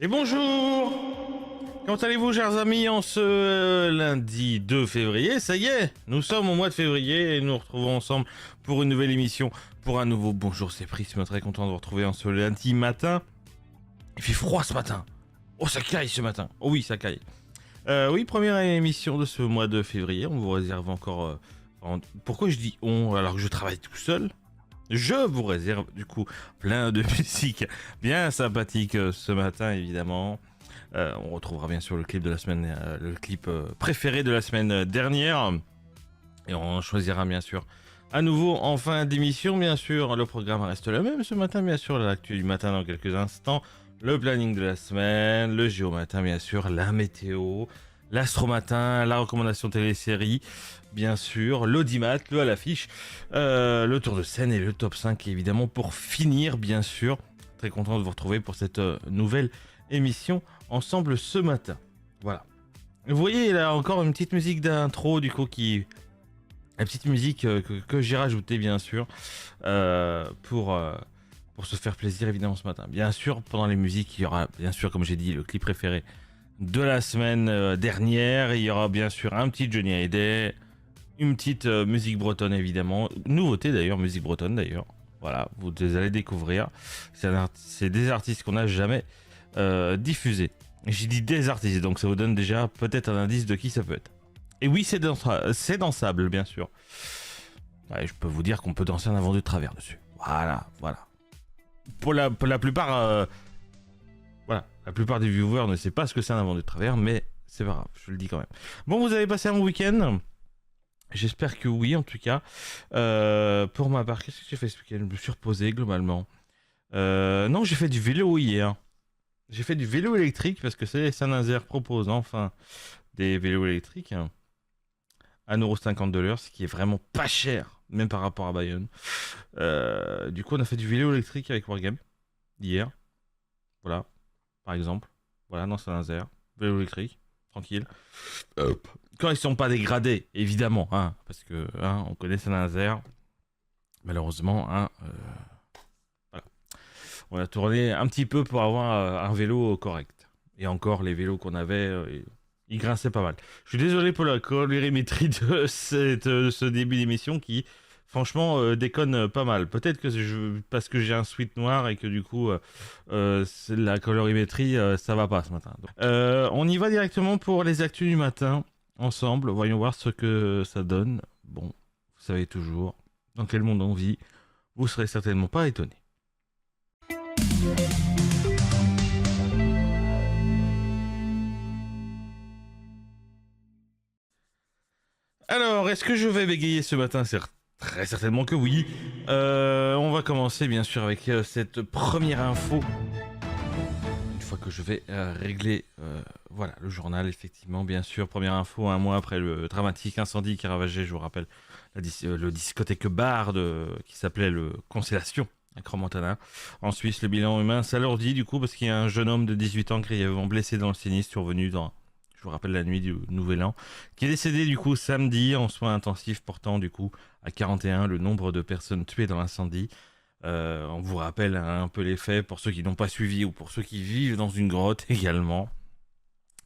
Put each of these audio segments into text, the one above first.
Et bonjour! Comment allez-vous, chers amis, en ce lundi 2 février? Ça y est, nous sommes au mois de février et nous nous retrouvons ensemble pour une nouvelle émission, pour un nouveau Bonjour, c'est Prisme. Très content de vous retrouver en ce lundi matin. Il fait froid ce matin. Oh, ça caille ce matin. Oh oui, ça caille. Oui, première émission de ce mois de février. On vous réserve encore... pourquoi je dis on alors que je travaille tout seul? Je vous réserve du coup plein de musique bien sympathique ce matin, évidemment. On retrouvera bien sûr le clip de la semaine, le clip préféré de la semaine dernière. Et on choisira bien sûr à nouveau en fin d'émission. Bien sûr, le programme reste le même ce matin, bien sûr, l'actu du matin dans quelques instants. Le planning de la semaine, le géo matin, bien sûr, la météo, l'astro matin, la recommandation télésérie, bien sûr, l'audimat, le à l'affiche, le tour de scène et le top 5, évidemment, pour finir, bien sûr. Très content de vous retrouver pour cette nouvelle émission ensemble ce matin. Voilà. Vous voyez là encore une petite musique d'intro, du coup, la petite musique que j'ai rajoutée, bien sûr, pour se faire plaisir, évidemment, ce matin. Bien sûr, pendant les musiques, il y aura, bien sûr, comme j'ai dit, le clip préféré de la semaine dernière. Il y aura, bien sûr, un petit Johnny Hallyday, une petite musique bretonne, évidemment. Nouveauté, d'ailleurs, musique bretonne, d'ailleurs. Voilà, vous allez découvrir. C'est des artistes qu'on n'a jamais diffusés. J'ai dit des artistes, donc ça vous donne déjà peut-être un indice de qui ça peut être. Et oui, c'est dansable, bien sûr. Ouais, je peux vous dire qu'on peut danser un avant de travers dessus. Voilà, voilà. Pour la plupart, voilà, la plupart des viewers ne savent pas ce que c'est un avant de travers, mais c'est pas grave, je le dis quand même. Bon, vous avez passé un bon week-end? J'espère que oui, en tout cas. Pour ma part, qu'est-ce que j'ai fait ce week-end? Je me suis reposé globalement. Non, j'ai fait du vélo hier. J'ai fait du vélo électrique parce que Saint-Nazaire propose enfin des vélos électriques. 1,50€ de l'heure, ce qui est vraiment pas cher, même par rapport à Bayonne. Du coup, on a fait du vélo électrique avec Wargame hier. Voilà, par exemple. Voilà, dans Saint-Nazaire. Vélo électrique, tranquille. Quand ils sont pas dégradés, évidemment, hein, parce que on connaît Saint-Nazaire. Malheureusement, voilà. On a tourné un petit peu pour avoir un vélo correct. Et encore, les vélos qu'on avait... il grinçait pas mal. Je suis désolé pour la colorimétrie de ce début d'émission qui, franchement, déconne pas mal. Peut-être que parce que j'ai un sweat noir et que du coup, la colorimétrie, ça va pas ce matin. Donc, on y va directement pour les actus du matin, ensemble. Voyons voir ce que ça donne. Bon, vous savez toujours dans quel monde on vit. Vous serez certainement pas étonnés. Alors, est-ce que je vais bégayer ce matin? C'est très certainement que oui. On va commencer bien sûr avec cette première info. Une fois que je vais régler voilà, le journal, effectivement, bien sûr. Première info, un mois après le dramatique incendie qui ravageait, je vous rappelle, le discothèque bar qui s'appelait le Constellation à Crans-Montana. En Suisse, le bilan humain s'alourdit du coup parce qu'il y a un jeune homme de 18 ans grièvement blessé dans le sinistre survenu je vous rappelle, la nuit du Nouvel An, qui est décédé du coup samedi en soins intensifs, portant du coup à 41 le nombre de personnes tuées dans l'incendie. On vous rappelle un peu les faits pour ceux qui n'ont pas suivi ou pour ceux qui vivent dans une grotte également.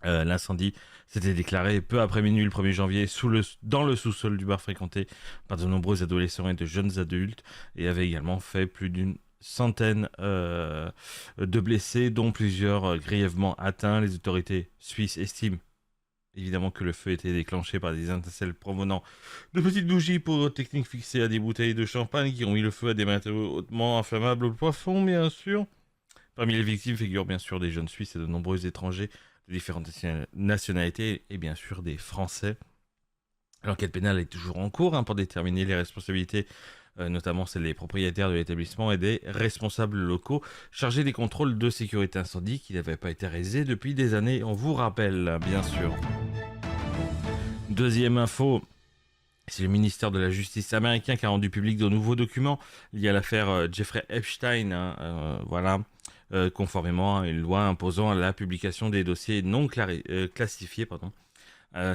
L'incendie s'était déclaré peu après minuit le 1er janvier dans le sous-sol du bar fréquenté par de nombreux adolescents et de jeunes adultes et avait également fait plus d'une centaine de blessés, dont plusieurs grièvement atteints. Les autorités suisses estiment évidemment que le feu était déclenché par des étincelles provenant de petites bougies pyrotechniques fixées à des bouteilles de champagne qui ont mis le feu à des matériaux hautement inflammables au plafond, bien sûr. Parmi les victimes figurent bien sûr des jeunes Suisses et de nombreux étrangers de différentes nationalités et bien sûr des Français. L'enquête pénale est toujours en cours pour déterminer les responsabilités, notamment celles des propriétaires de l'établissement et des responsables locaux chargés des contrôles de sécurité incendie qui n'avaient pas été réalisés depuis des années, on vous rappelle, bien sûr. Deuxième info, c'est le ministère de la Justice américain qui a rendu public de nouveaux documents liés à l'affaire Jeffrey Epstein, voilà, conformément à une loi imposant la publication des dossiers non classifiés, pardon.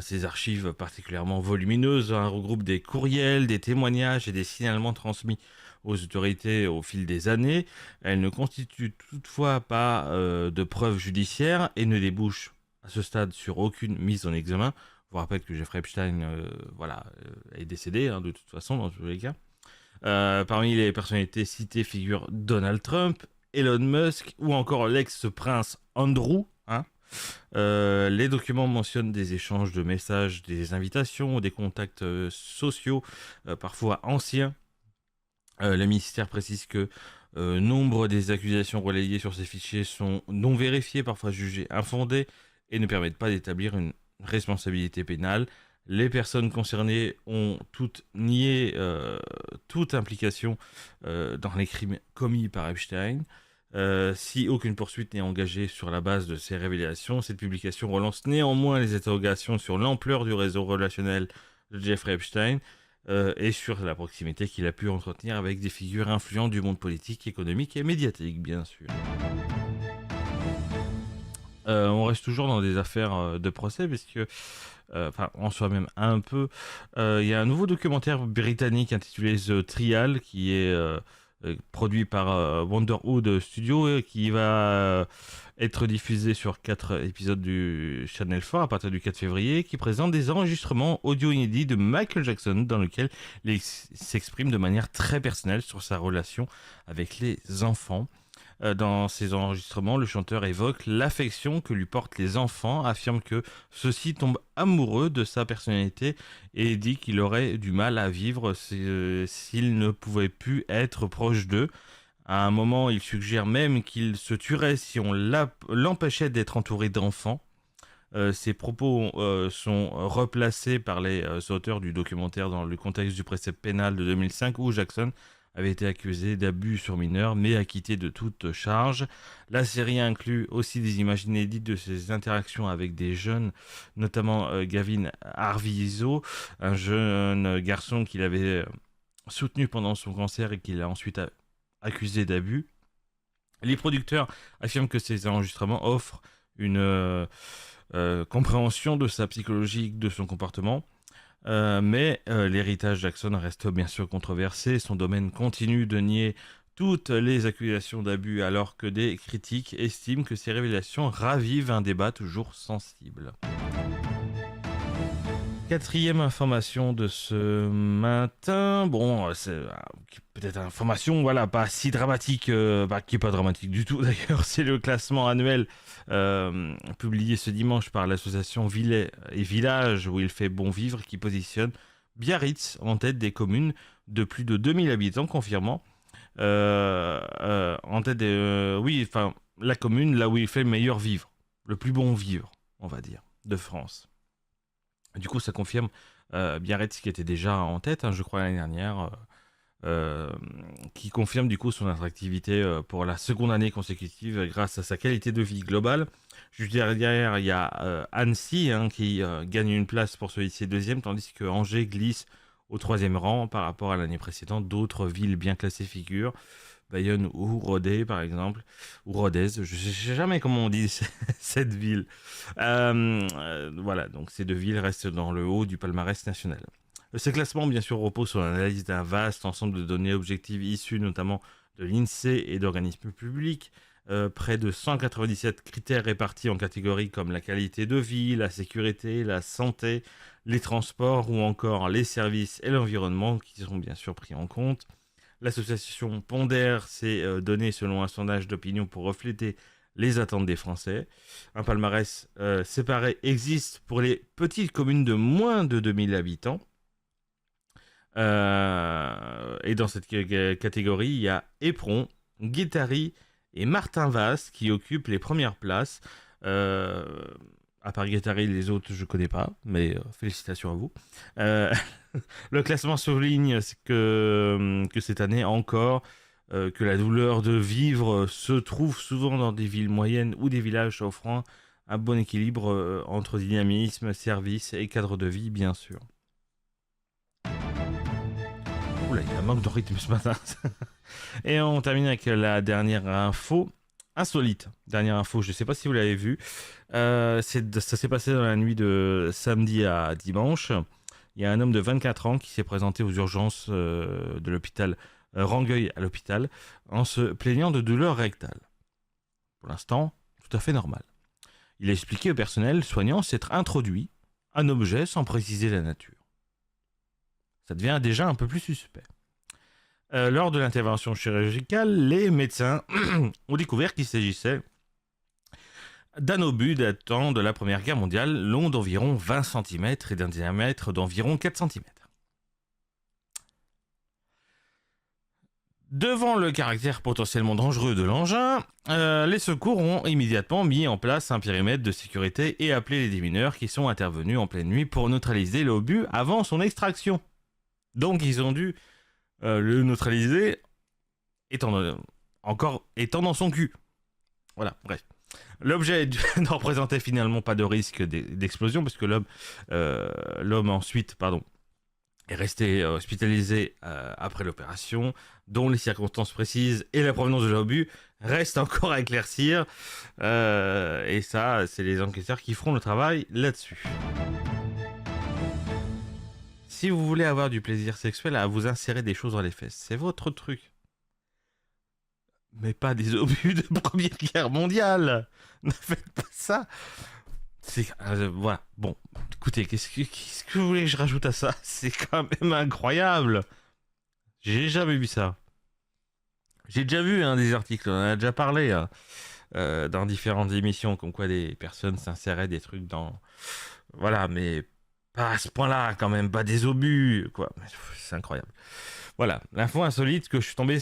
Ces archives particulièrement volumineuses regroupent des courriels, des témoignages et des signalements transmis aux autorités au fil des années. Elle ne constitue toutefois pas de preuves judiciaires et ne débouche à ce stade sur aucune mise en examen. Je vous rappelle que Jeffrey Epstein est décédé, hein, de toute façon, dans tous les cas. Parmi les personnalités citées figurent Donald Trump, Elon Musk ou encore l'ex-prince Andrew. Hein. Les documents mentionnent des échanges de messages, des invitations, des contacts sociaux, parfois anciens. Le ministère précise que nombre des accusations relayées sur ces fichiers sont non vérifiées, parfois jugées infondées et ne permettent pas d'établir une responsabilité pénale. Les personnes concernées ont toutes nié toute implication dans les crimes commis par Epstein. Si aucune poursuite n'est engagée sur la base de ces révélations, cette publication relance néanmoins les interrogations sur l'ampleur du réseau relationnel de Jeffrey Epstein et sur la proximité qu'il a pu entretenir avec des figures influentes du monde politique, économique et médiatique, bien sûr. On reste toujours dans des affaires de procès, puisque en soi même un peu. Il y a un nouveau documentaire britannique intitulé The Trial qui est produit par Wonderwood Studio et qui va être diffusé sur 4 épisodes du Channel 4 à partir du 4 février, qui présente des enregistrements audio inédits de Michael Jackson dans lesquels il s'exprime de manière très personnelle sur sa relation avec les enfants. Dans ces enregistrements, le chanteur évoque l'affection que lui portent les enfants, affirme que ceux-ci tombent amoureux de sa personnalité et dit qu'il aurait du mal à vivre s'il ne pouvait plus être proche d'eux. À un moment, il suggère même qu'il se tuerait si on l'empêchait d'être entouré d'enfants. Ces propos sont replacés par les auteurs du documentaire dans le contexte du précepte pénal de 2005 où Jackson avait été accusé d'abus sur mineurs, mais acquitté de toute charge. La série inclut aussi des images inédites de ses interactions avec des jeunes, notamment Gavin Arvizo, un jeune garçon qu'il avait soutenu pendant son cancer et qu'il a ensuite accusé d'abus. Les producteurs affirment que ces enregistrements offrent une compréhension de sa psychologie, de son comportement. Mais l'héritage Jackson reste bien sûr controversé. Son domaine continue de nier toutes les accusations d'abus alors que des critiques estiment que ces révélations ravivent un débat toujours sensible. Quatrième information de ce matin, bon, c'est peut-être une information, voilà, pas si dramatique, qui est pas dramatique du tout d'ailleurs, c'est le classement annuel publié ce dimanche par l'association Villet et Village où il fait bon vivre qui positionne Biarritz en tête des communes de plus de 2000 habitants, confirmant en tête la commune là où il fait le meilleur vivre, le plus bon vivre, on va dire, de France. Du coup, ça confirme Biarritz qui était déjà en tête, hein, je crois, l'année dernière, qui confirme du coup son attractivité pour la seconde année consécutive grâce à sa qualité de vie globale. Juste derrière, il y a Annecy qui gagne une place pour se hisser deuxième, tandis que Angers glisse au troisième rang par rapport à l'année précédente. D'autres villes bien classées figurent. Bayonne ou Rodez par exemple, ou Rodez, je ne sais jamais comment on dit cette ville. Voilà, donc ces deux villes restent dans le haut du palmarès national. Ce classement, bien sûr, repose sur l'analyse d'un vaste ensemble de données objectives issues notamment de l'INSEE et d'organismes publics. Près de 197 critères répartis en catégories comme la qualité de vie, la sécurité, la santé, les transports ou encore les services et l'environnement qui sont bien sûr pris en compte. L'association pondère ces données selon un sondage d'opinion pour refléter les attentes des Français. Un palmarès séparé existe pour les petites communes de moins de 2000 habitants. Et dans cette catégorie, il y a Éperon, Guétary et Martin-Vaz qui occupent les premières places. À part Guétary, les autres je connais pas, mais félicitations à vous. Le classement souligne que cette année encore, que la douleur de vivre se trouve souvent dans des villes moyennes ou des villages offrant un bon équilibre entre dynamisme, service et cadre de vie, bien sûr. Oula, il y a un manque de rythme ce matin. Et on termine avec la dernière info. Insolite. Dernière info, je ne sais pas si vous l'avez vu. Ça s'est passé dans la nuit de samedi à dimanche. Il y a un homme de 24 ans qui s'est présenté aux urgences de l'hôpital Rangueil à l'hôpital en se plaignant de douleurs rectales. Pour l'instant, tout à fait normal. Il a expliqué au personnel soignant s'être introduit un objet sans préciser la nature. Ça devient déjà un peu plus suspect. Lors de l'intervention chirurgicale, les médecins ont découvert qu'il s'agissait d'un obus datant de la Première Guerre mondiale, long d'environ 20 cm et d'un diamètre d'environ 4 cm. Devant le caractère potentiellement dangereux de l'engin, les secours ont immédiatement mis en place un périmètre de sécurité et appelé les démineurs qui sont intervenus en pleine nuit pour neutraliser l'obus avant son extraction. Donc ils ont dû le neutraliser étant dans son cul. Voilà, bref. L'objet ne représentait finalement pas de risque d'explosion parce que l'homme ensuite est resté hospitalisé après l'opération, dont les circonstances précises et la provenance de l'obus restent encore à éclaircir. Et ça, c'est les enquêteurs qui feront le travail là-dessus. Si vous voulez avoir du plaisir sexuel à vous insérer des choses dans les fesses, c'est votre truc. Mais pas des obus de Première Guerre mondiale. Ne faites pas ça. Voilà. Bon, écoutez, qu'est-ce que vous voulez que je rajoute à ça? C'est quand même incroyable. J'ai jamais vu ça. J'ai déjà vu des articles, on en a déjà parlé dans différentes émissions, comme quoi des personnes s'inséraient des trucs dans... Voilà, mais pas à ce point-là, quand même, pas des obus, quoi. C'est incroyable. Voilà, l'info insolite que je suis tombé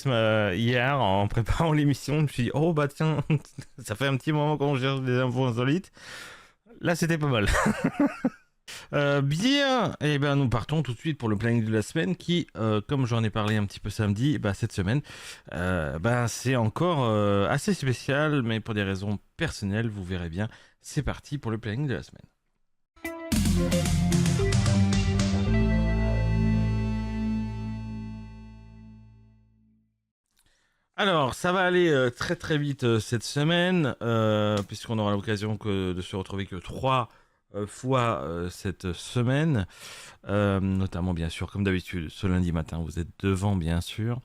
hier en préparant l'émission. Je me suis dit, oh bah tiens, ça fait un petit moment qu'on cherche des infos insolites. Là, c'était pas mal. Bien, et ben nous partons tout de suite pour le planning de la semaine qui, comme j'en ai parlé un petit peu samedi, cette semaine, c'est encore assez spécial, mais pour des raisons personnelles, vous verrez bien. C'est parti pour le planning de la semaine. Alors, ça va aller très très vite cette semaine, puisqu'on aura l'occasion de se retrouver que 3 fois cette semaine, notamment bien sûr, comme d'habitude, ce lundi matin, vous êtes devant bien sûr.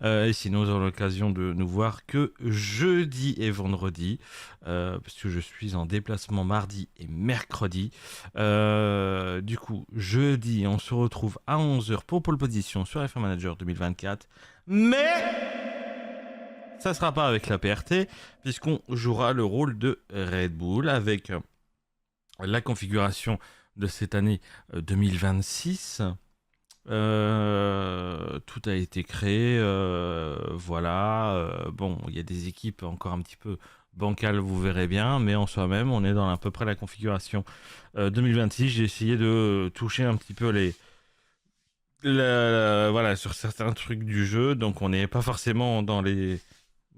Et sinon, nous aurons l'occasion de nous voir que jeudi et vendredi, puisque je suis en déplacement mardi et mercredi. Du coup, jeudi, on se retrouve à 11h pour Pole Position sur FM Manager 2024. Mais... ça sera pas avec la PRT, puisqu'on jouera le rôle de Red Bull avec la configuration de cette année 2026. Tout a été créé, voilà. Bon, il y a des équipes encore un petit peu bancales, vous verrez bien, mais en soi-même, on est dans à peu près la configuration 2026. J'ai essayé de toucher un petit peu voilà, sur certains trucs du jeu, donc on n'est pas forcément dans les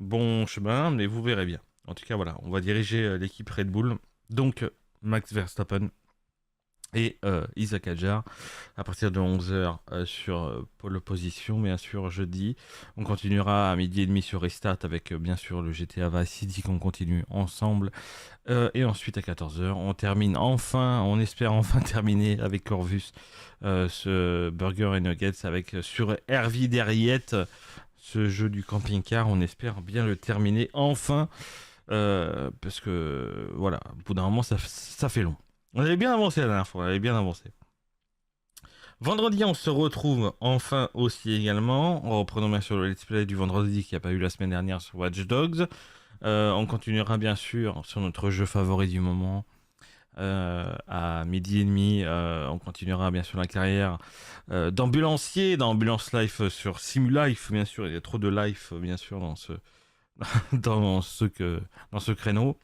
bon chemin, mais vous verrez bien. En tout cas, voilà, on va diriger l'équipe Red Bull. Donc, Max Verstappen et Isaac Hadjar à partir de 11h sur Pole Position, bien sûr, jeudi. On continuera à 12h30 sur Restart avec bien sûr le GTA Vice City qu'on continue ensemble. Et ensuite à 14h, on termine enfin, on espère enfin terminer avec Corvus ce Burger et Nuggets avec sur Hervé Derriette. Ce jeu du camping-car, on espère bien le terminer enfin, parce que voilà, au bout d'un moment, ça fait long. On avait bien avancé la dernière fois, on avait bien avancé. Vendredi, on se retrouve enfin aussi également, en reprenant bien sûr le let's play du vendredi qui n'a pas eu la semaine dernière sur Watch Dogs. On continuera bien sûr sur notre jeu favori du moment. À 12h30, on continuera bien sûr la carrière d'ambulancier, d'ambulance life sur Simulife, bien sûr. Il y a trop de life, bien sûr, dans ce créneau.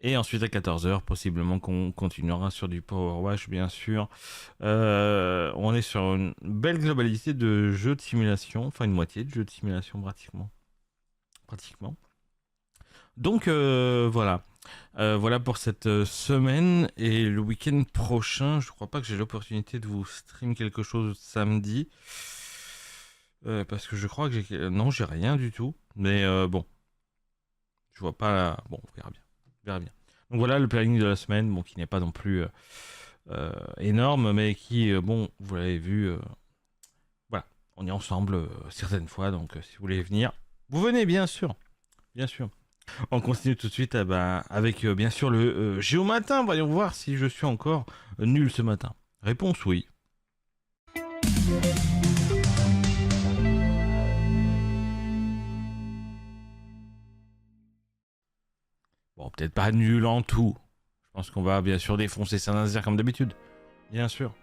Et ensuite à 14h, possiblement qu'on continuera sur du Power Wash, bien sûr. On est sur une belle globalité de jeux de simulation, enfin une moitié de jeux de simulation pratiquement. Donc voilà. Voilà pour cette semaine. Et le week-end prochain, je crois pas que j'ai l'opportunité de vous stream quelque chose samedi. Parce que je crois que non, j'ai rien du tout. Mais bon. Je vois pas... Bon, on verra bien. Donc voilà le planning de la semaine. Bon, qui n'est pas non plus énorme. Mais qui, bon, vous l'avez vu... voilà. On est ensemble certaines fois, donc si vous voulez venir, vous venez bien sûr. Bien sûr. On continue tout de suite avec bien sûr le Géomatin. Voyons voir si je suis encore nul ce matin. Réponse oui. Bon, peut-être pas nul en tout. Je pense qu'on va bien sûr défoncer Saint-Nazaire comme d'habitude. Bien sûr.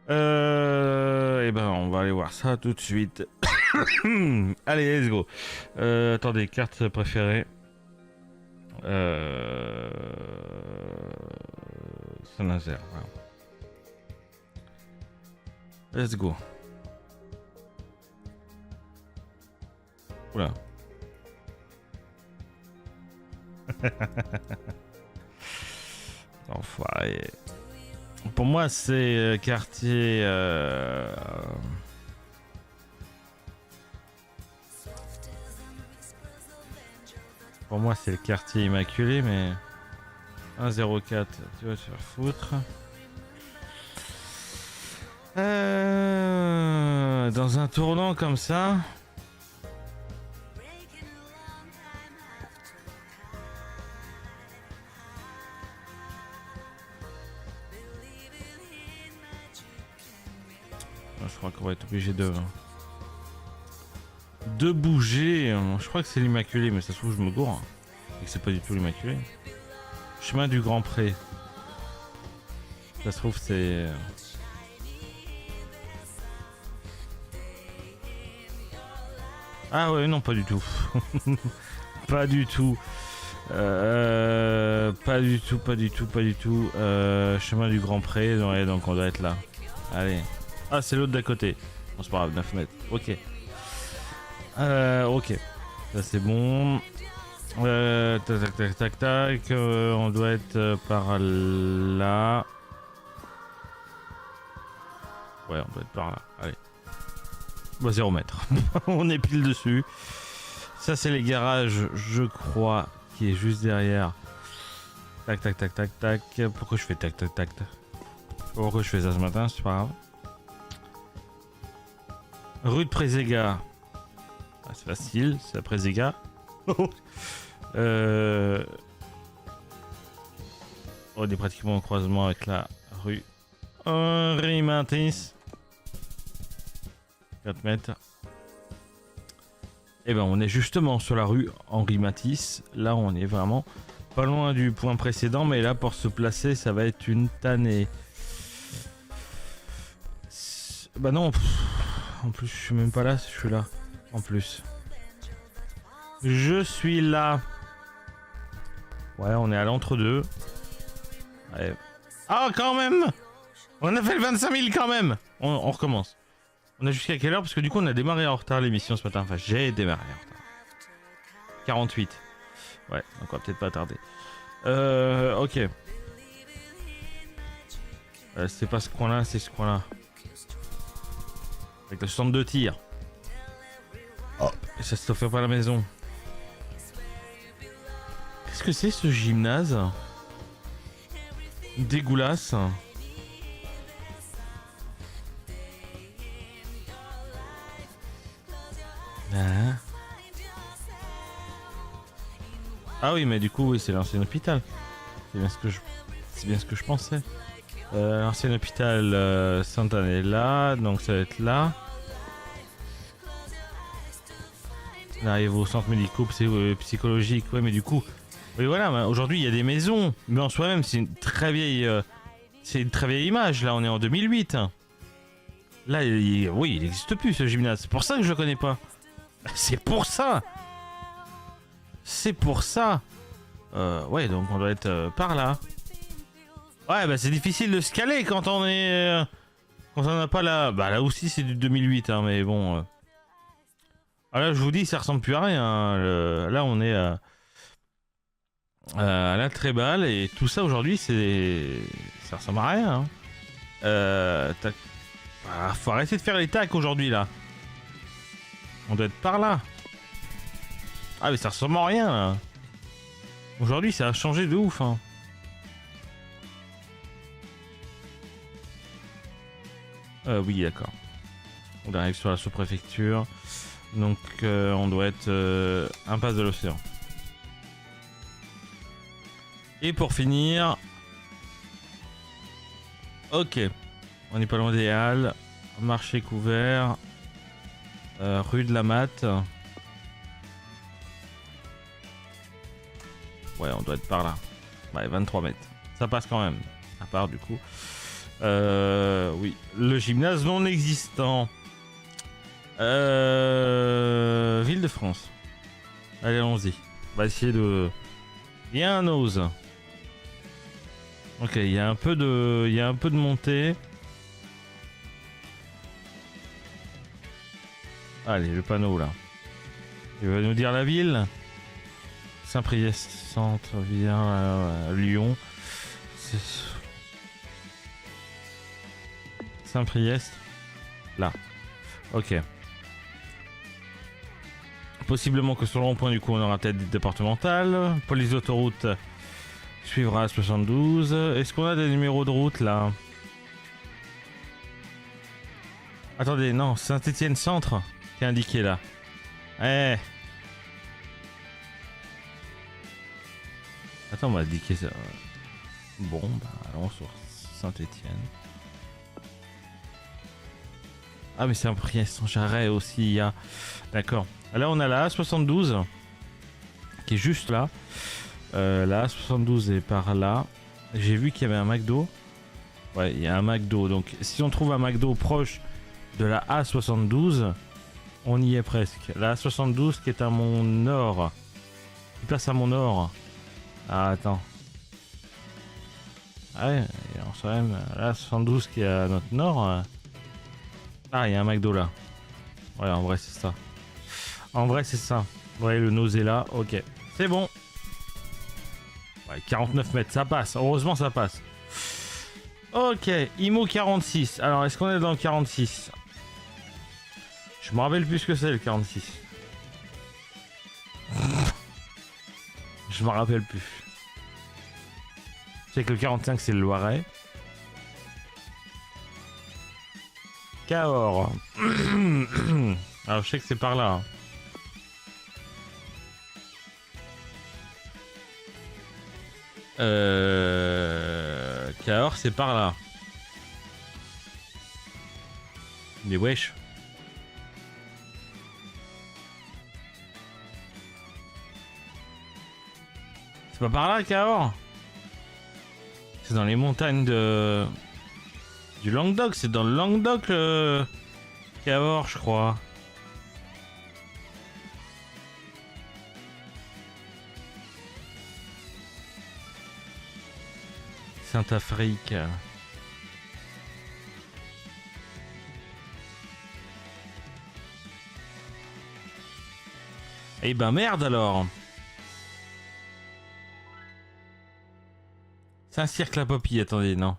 Eh ben, on va aller voir ça tout de suite. Allez, let's go. Attendez, carte préférée. Saint-Nazaire. Voilà. Let's go. Oula. Enfoiré. Pour moi, c'est quartier. Pour moi, c'est le quartier immaculé, mais 1,04, tu vas te faire foutre. Dans un tournant comme ça. Je crois qu'on va être obligé de bouger. Je crois que c'est l'Immaculée, mais ça se trouve je me gourre. Et que c'est pas du tout l'Immaculée. Chemin du Grand Pré. Ça se trouve c'est... Ah ouais, non, pas du tout. Pas du tout. Pas du tout, pas du tout, pas du tout. Chemin du Grand Pré, ouais, donc on doit être là. Allez. Ah, c'est l'autre d'à côté. Bon, c'est pas grave, 9 mètres. Ok. Ok. Ça, c'est bon. Tac, tac, tac, tac, tac. On doit être par là. Ouais, on doit être par là. Allez. Bah, 0 mètre. On est pile dessus. Ça, c'est les garages, je crois, qui est juste derrière. Tac, tac, tac, tac, tac. Pourquoi je fais tac, tac, tac, tac? Pourquoi je fais ça ce matin? C'est pas grave. Rue de Prézéga. Ah, c'est facile, c'est la Prézéga. On est pratiquement au croisement avec la rue Henri Matisse. 4 mètres. Et ben on est justement sur la rue Henri Matisse. Là on est vraiment pas loin du point précédent, mais là pour se placer ça va être une tannée. Bah non, en plus je suis même pas là, je suis là. En plus. Je suis là. Ouais, on est à l'entre-deux. Ouais. Ah, quand même! On a fait le 25 000 quand même! On recommence. On a jusqu'à quelle heure? Parce que du coup, on a démarré en retard l'émission ce matin. Enfin, j'ai démarré en retard. 48. Ouais, donc on va peut-être pas tarder. Ok. C'est pas ce coin-là, c'est ce coin-là. Avec le 62 tirs. Oh, et ça se fait pas à la maison. Qu'est-ce que c'est ce gymnase? Dégoulasse. Ah oui, mais du coup, oui, c'est l'ancien hôpital. C'est bien ce que je pensais. L'ancien hôpital Sainte-Anne est là, donc ça va être là. On arrive au centre médico-psychologique, ouais, mais du coup, oui, voilà. Aujourd'hui, il y a des maisons, mais en soi-même, c'est une très vieille image. Là, on est en 2008. Là, oui, il n'existe plus ce gymnase. C'est pour ça que je le connais pas. C'est pour ça. C'est pour ça. Ouais, donc on doit être par là. Ouais, bah c'est difficile de se caler quand on est... quand on n'a pas la... Bah là aussi c'est du 2008, hein, mais bon... Ah, là je vous dis, ça ressemble plus à rien. Là on est à la Tréballe et tout ça aujourd'hui, c'est... Ça ressemble à rien. Hein. Ah, faut arrêter de faire les tacs aujourd'hui là. On doit être par là. Ah mais ça ressemble à rien là. Aujourd'hui ça a changé de ouf. Hein. Oui d'accord. On arrive sur la sous-préfecture. Donc on doit être impasse de l'océan. Et pour finir... Ok. On n'est pas loin des Halles. Marché couvert. Rue de la Matte. Ouais, on doit être par là. Ouais, 23 mètres. Ça passe quand même. À part du coup. Oui. Le gymnase non existant. Ville de France. Allez, allons-y. On va essayer de... Il y a un ose. Ok, il y a un peu de montée. Allez, le panneau là. Il va nous dire la ville. Saint-Priest, centre, vient Lyon. Saint-Priest. Là. Ok. Possiblement que sur le rond-point du coup on aura peut-être des départementales. Police d'autoroute suivra à 72. Est-ce qu'on a des numéros de route là? Attendez, non, Saint-Étienne Centre qui est indiqué là. Eh. Attends, on m'a indiqué ça. Bon, bah allons sur Saint-Étienne. Ah mais c'est un Priest sans Jarret aussi, il y a... D'accord. Là on a la A72 qui est juste là. La A72 est par là. J'ai vu qu'il y avait un McDo. Ouais, il y a un McDo. Donc si on trouve un McDo proche de la A72, on y est presque. La A72 qui est à mon nord. Qui passe à mon nord. Ah attends. Ah ouais, on sait même la A72 qui est à notre nord. Ah, il y a un McDo là. Ouais, en vrai c'est ça. En vrai c'est ça. Ouais, le nausée là, ok. C'est bon. Ouais, 49 mètres, ça passe. Heureusement ça passe. Ok, IMO 46. Alors, est-ce qu'on est dans le 46? Je me rappelle plus ce que c'est le 46. Je me rappelle plus. Je sais que le 45 c'est le Loiret. Cahors. Alors je sais que c'est par là. Cahors c'est par là. Mais wesh. C'est pas par là Cahors? C'est dans les montagnes de... Du Languedoc, c'est dans le Languedoc Cahors je crois. Saint-Afrique. Eh ben merde alors. Saint-Cirque-la-Popie, attendez, non.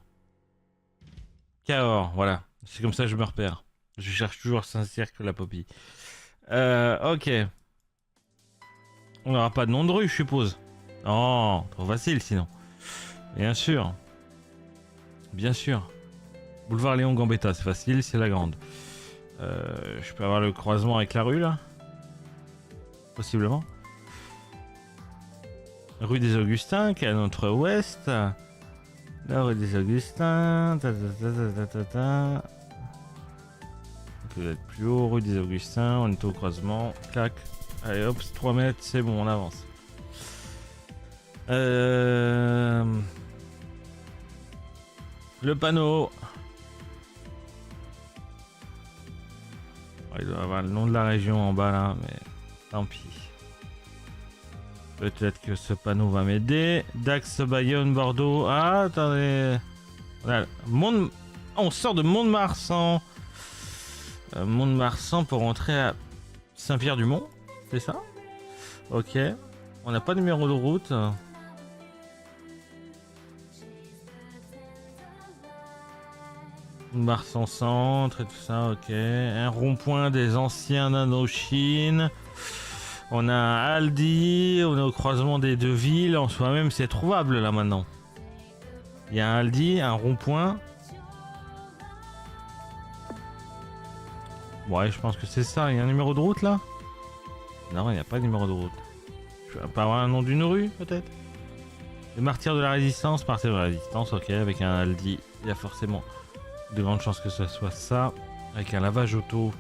Cahors, voilà. C'est comme ça que je me repère. Je cherche toujours Saint-Cirque-la-Popie. Ok. On n'aura pas de nom de rue, je suppose. Non, trop facile sinon. Bien sûr. Bien sûr. Boulevard Léon Gambetta, c'est facile, c'est la grande. Je peux avoir le croisement avec la rue là? Possiblement. Rue des Augustins, qui est à notre ouest. La rue des Augustins. Peut-être plus haut, rue des Augustins. On est au croisement. Clac. Allez hop, 3 mètres, c'est bon, on avance. Le panneau. Il doit avoir le nom de la région en bas là, mais tant pis. Peut-être que ce panneau va m'aider. Dax, Bayonne, Bordeaux. Ah, attendez. Voilà. On sort de Mont-de-Marsan. Mont-de-Marsan pour rentrer à Saint-Pierre-du-Mont. C'est ça? Ok. On n'a pas de numéro de route. Marsan Centre et tout ça, ok. Un rond-point des anciens Indochine. On a un Aldi, on est au croisement des deux villes. En soi même, c'est trouvable là maintenant. Il y a un Aldi, un rond-point. Ouais, je pense que c'est ça. Il y a un numéro de route là? Non, il n'y a pas de numéro de route. Je vais pas avoir un nom d'une rue peut-être? Les martyrs de la résistance, martyrs de la résistance, ok, avec un Aldi. Il y a forcément de grandes chances que ce soit ça. Avec un lavage auto.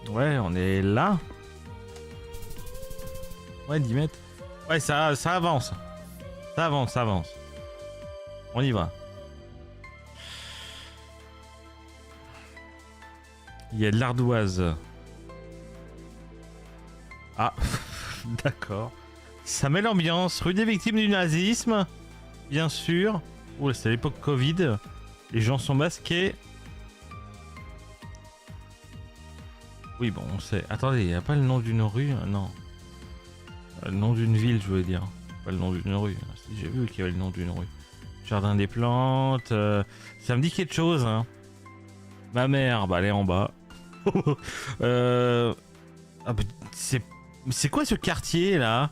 Ouais, on est là. Ouais, 10 mètres. Ouais, ça avance. Ça avance, ça avance. On y va. Il y a de l'ardoise. Ah, d'accord. Ça met l'ambiance. Rue des victimes du nazisme. Bien sûr. Oula, c'est l'époque Covid. Les gens sont masqués. Oui, bon, on sait. Attendez, il n'y a pas le nom d'une rue? Non. Le nom d'une ville, je voulais dire. Pas le nom d'une rue. Si, j'ai vu qu'il y avait le nom d'une rue. Jardin des plantes. Ça me dit quelque chose, hein. Ma mère, bah, elle est en bas. Ah, bah, c'est quoi ce quartier, là?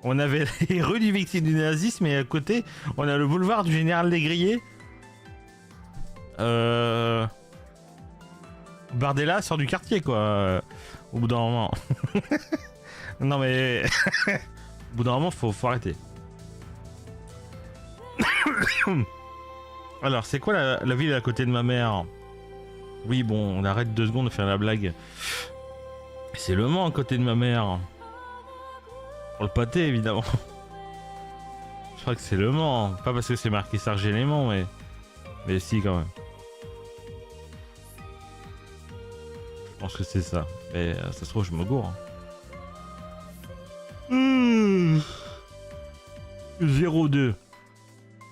On avait les rues du victime du nazisme et à côté, on a le boulevard du général Légrier. Bardella sort du quartier, quoi. Au bout d'un moment. Non, mais... Au bout d'un moment, faut arrêter. Alors, c'est quoi la ville à côté de ma mère? Oui, bon, on arrête 2 secondes de faire la blague. C'est Le Mans à côté de ma mère. Pour le pâté, évidemment. Je crois que c'est Le Mans. Pas parce que c'est marqué Sargé-les-Monts, mais si, quand même. Je pense que c'est ça. Mais ça se trouve, je me gourre. 02.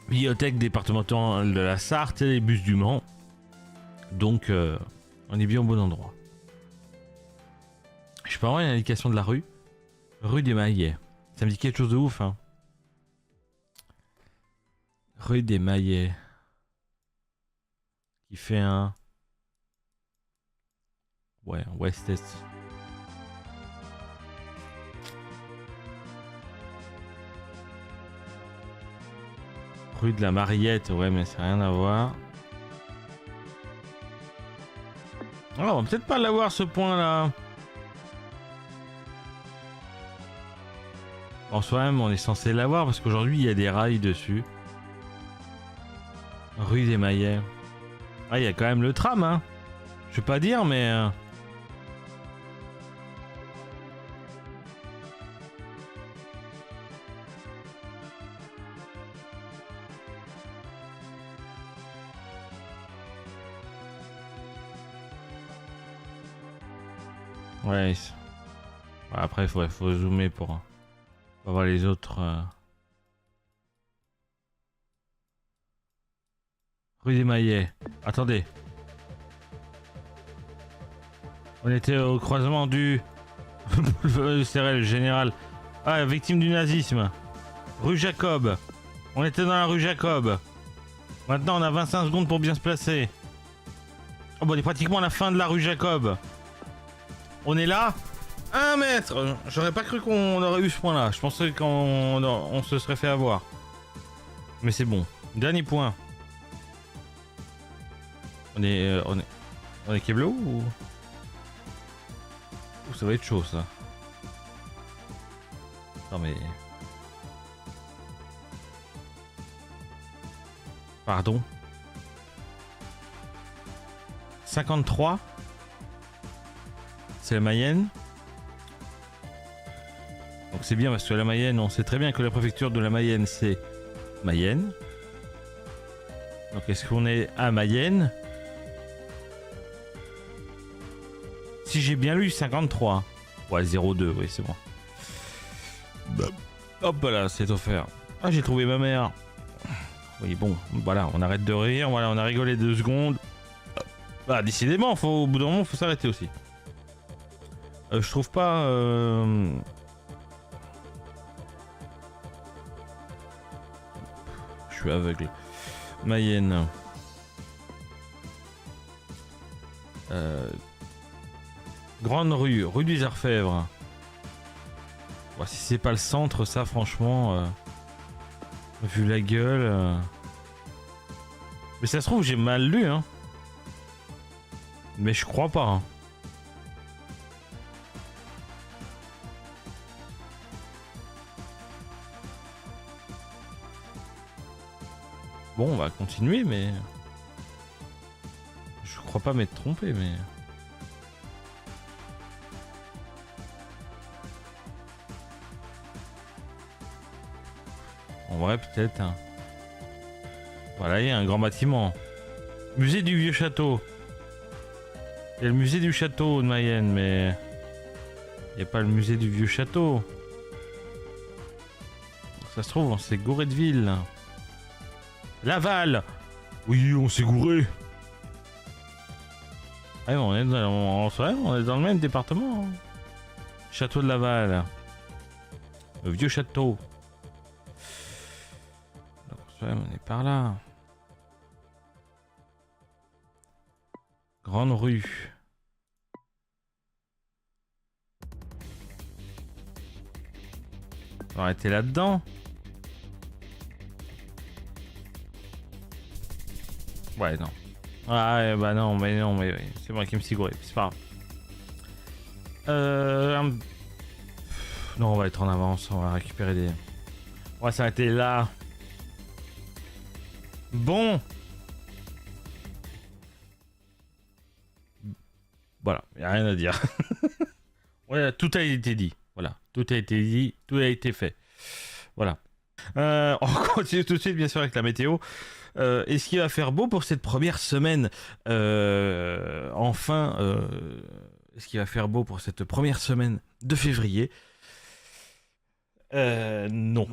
Bibliothèque départementale de la Sarthe et les bus du Mans. Donc, on est bien au bon endroit. Je peux avoir une indication de la rue? Rue des Maillets. Ça me dit quelque chose de ouf, hein. Rue des Maillets. Qui fait un... Ouais, West-Est. Rue de la Mariette, ouais, mais ça n'a rien à voir. Oh, on va peut-être pas l'avoir ce point-là. En soi-même, on est censé l'avoir parce qu'aujourd'hui, il y a des rails dessus. Rue des Maillets. Ah, il y a quand même le tram, hein. Je vais pas dire, mais... Ouais. Après, il faut zoomer pour voir les autres. Rue des Maillets. Attendez. On était au croisement du... le général. Ah, victime du nazisme. Rue Jacob. On était dans la rue Jacob. Maintenant, on a 25 secondes pour bien se placer. Oh, bon, on est pratiquement à la fin de la rue Jacob. On est là. 1 mètre. J'aurais pas cru qu'on aurait eu ce point là. Je pensais qu'on se serait fait avoir. Mais c'est bon. Dernier point. On est Keblo ou... ça va être chaud ça. Non mais... Pardon. 53. C'est la Mayenne. Donc c'est bien parce que la Mayenne, on sait très bien que la préfecture de la Mayenne c'est Mayenne. Donc est-ce qu'on est à Mayenne? Si j'ai bien lu 53. Ouais 02, oui c'est bon. Hop là, c'est offert. Ah j'ai trouvé ma mère. Oui bon, voilà, on arrête de rire, voilà, on a rigolé 2 secondes. Bah décidément, au bout d'un moment, faut s'arrêter aussi. Je trouve pas... Je suis aveugle. Mayenne. Grande rue, rue des Orfèvres. Ouais, si c'est pas le centre, ça franchement... vu la gueule... Mais ça se trouve, j'ai mal lu, hein. Mais je crois pas, hein. Bon, on va continuer, mais... Je crois pas m'être trompé, mais... En vrai, peut-être, hein. Voilà, il y a un grand bâtiment. Musée du Vieux Château. Il y a le musée du château de Mayenne, mais... Il n'y a pas le musée du Vieux Château. Ça se trouve, on s'est gouré de ville. Laval. Oui, on s'est gouré. Ah, on est on est dans le même département. Hein. Château de Laval. Le Vieux Château. Donc, on est par là. Grande rue. On va arrêter là-dedans. Ouais, non. Ah, ouais, bah non, mais c'est moi qui me suis gouré. C'est pas grave. Non, on va être en avance. On va récupérer des... On va s'arrêter là. Bon. Voilà, il n'y a rien à dire. Ouais, tout a été dit. Voilà, tout a été dit, tout a été fait. Voilà. On continue tout de suite, bien sûr, avec la météo. Est-ce qu'il va faire beau pour cette première semaine enfin, est-ce qu'il va faire beau pour cette première semaine de février? Non.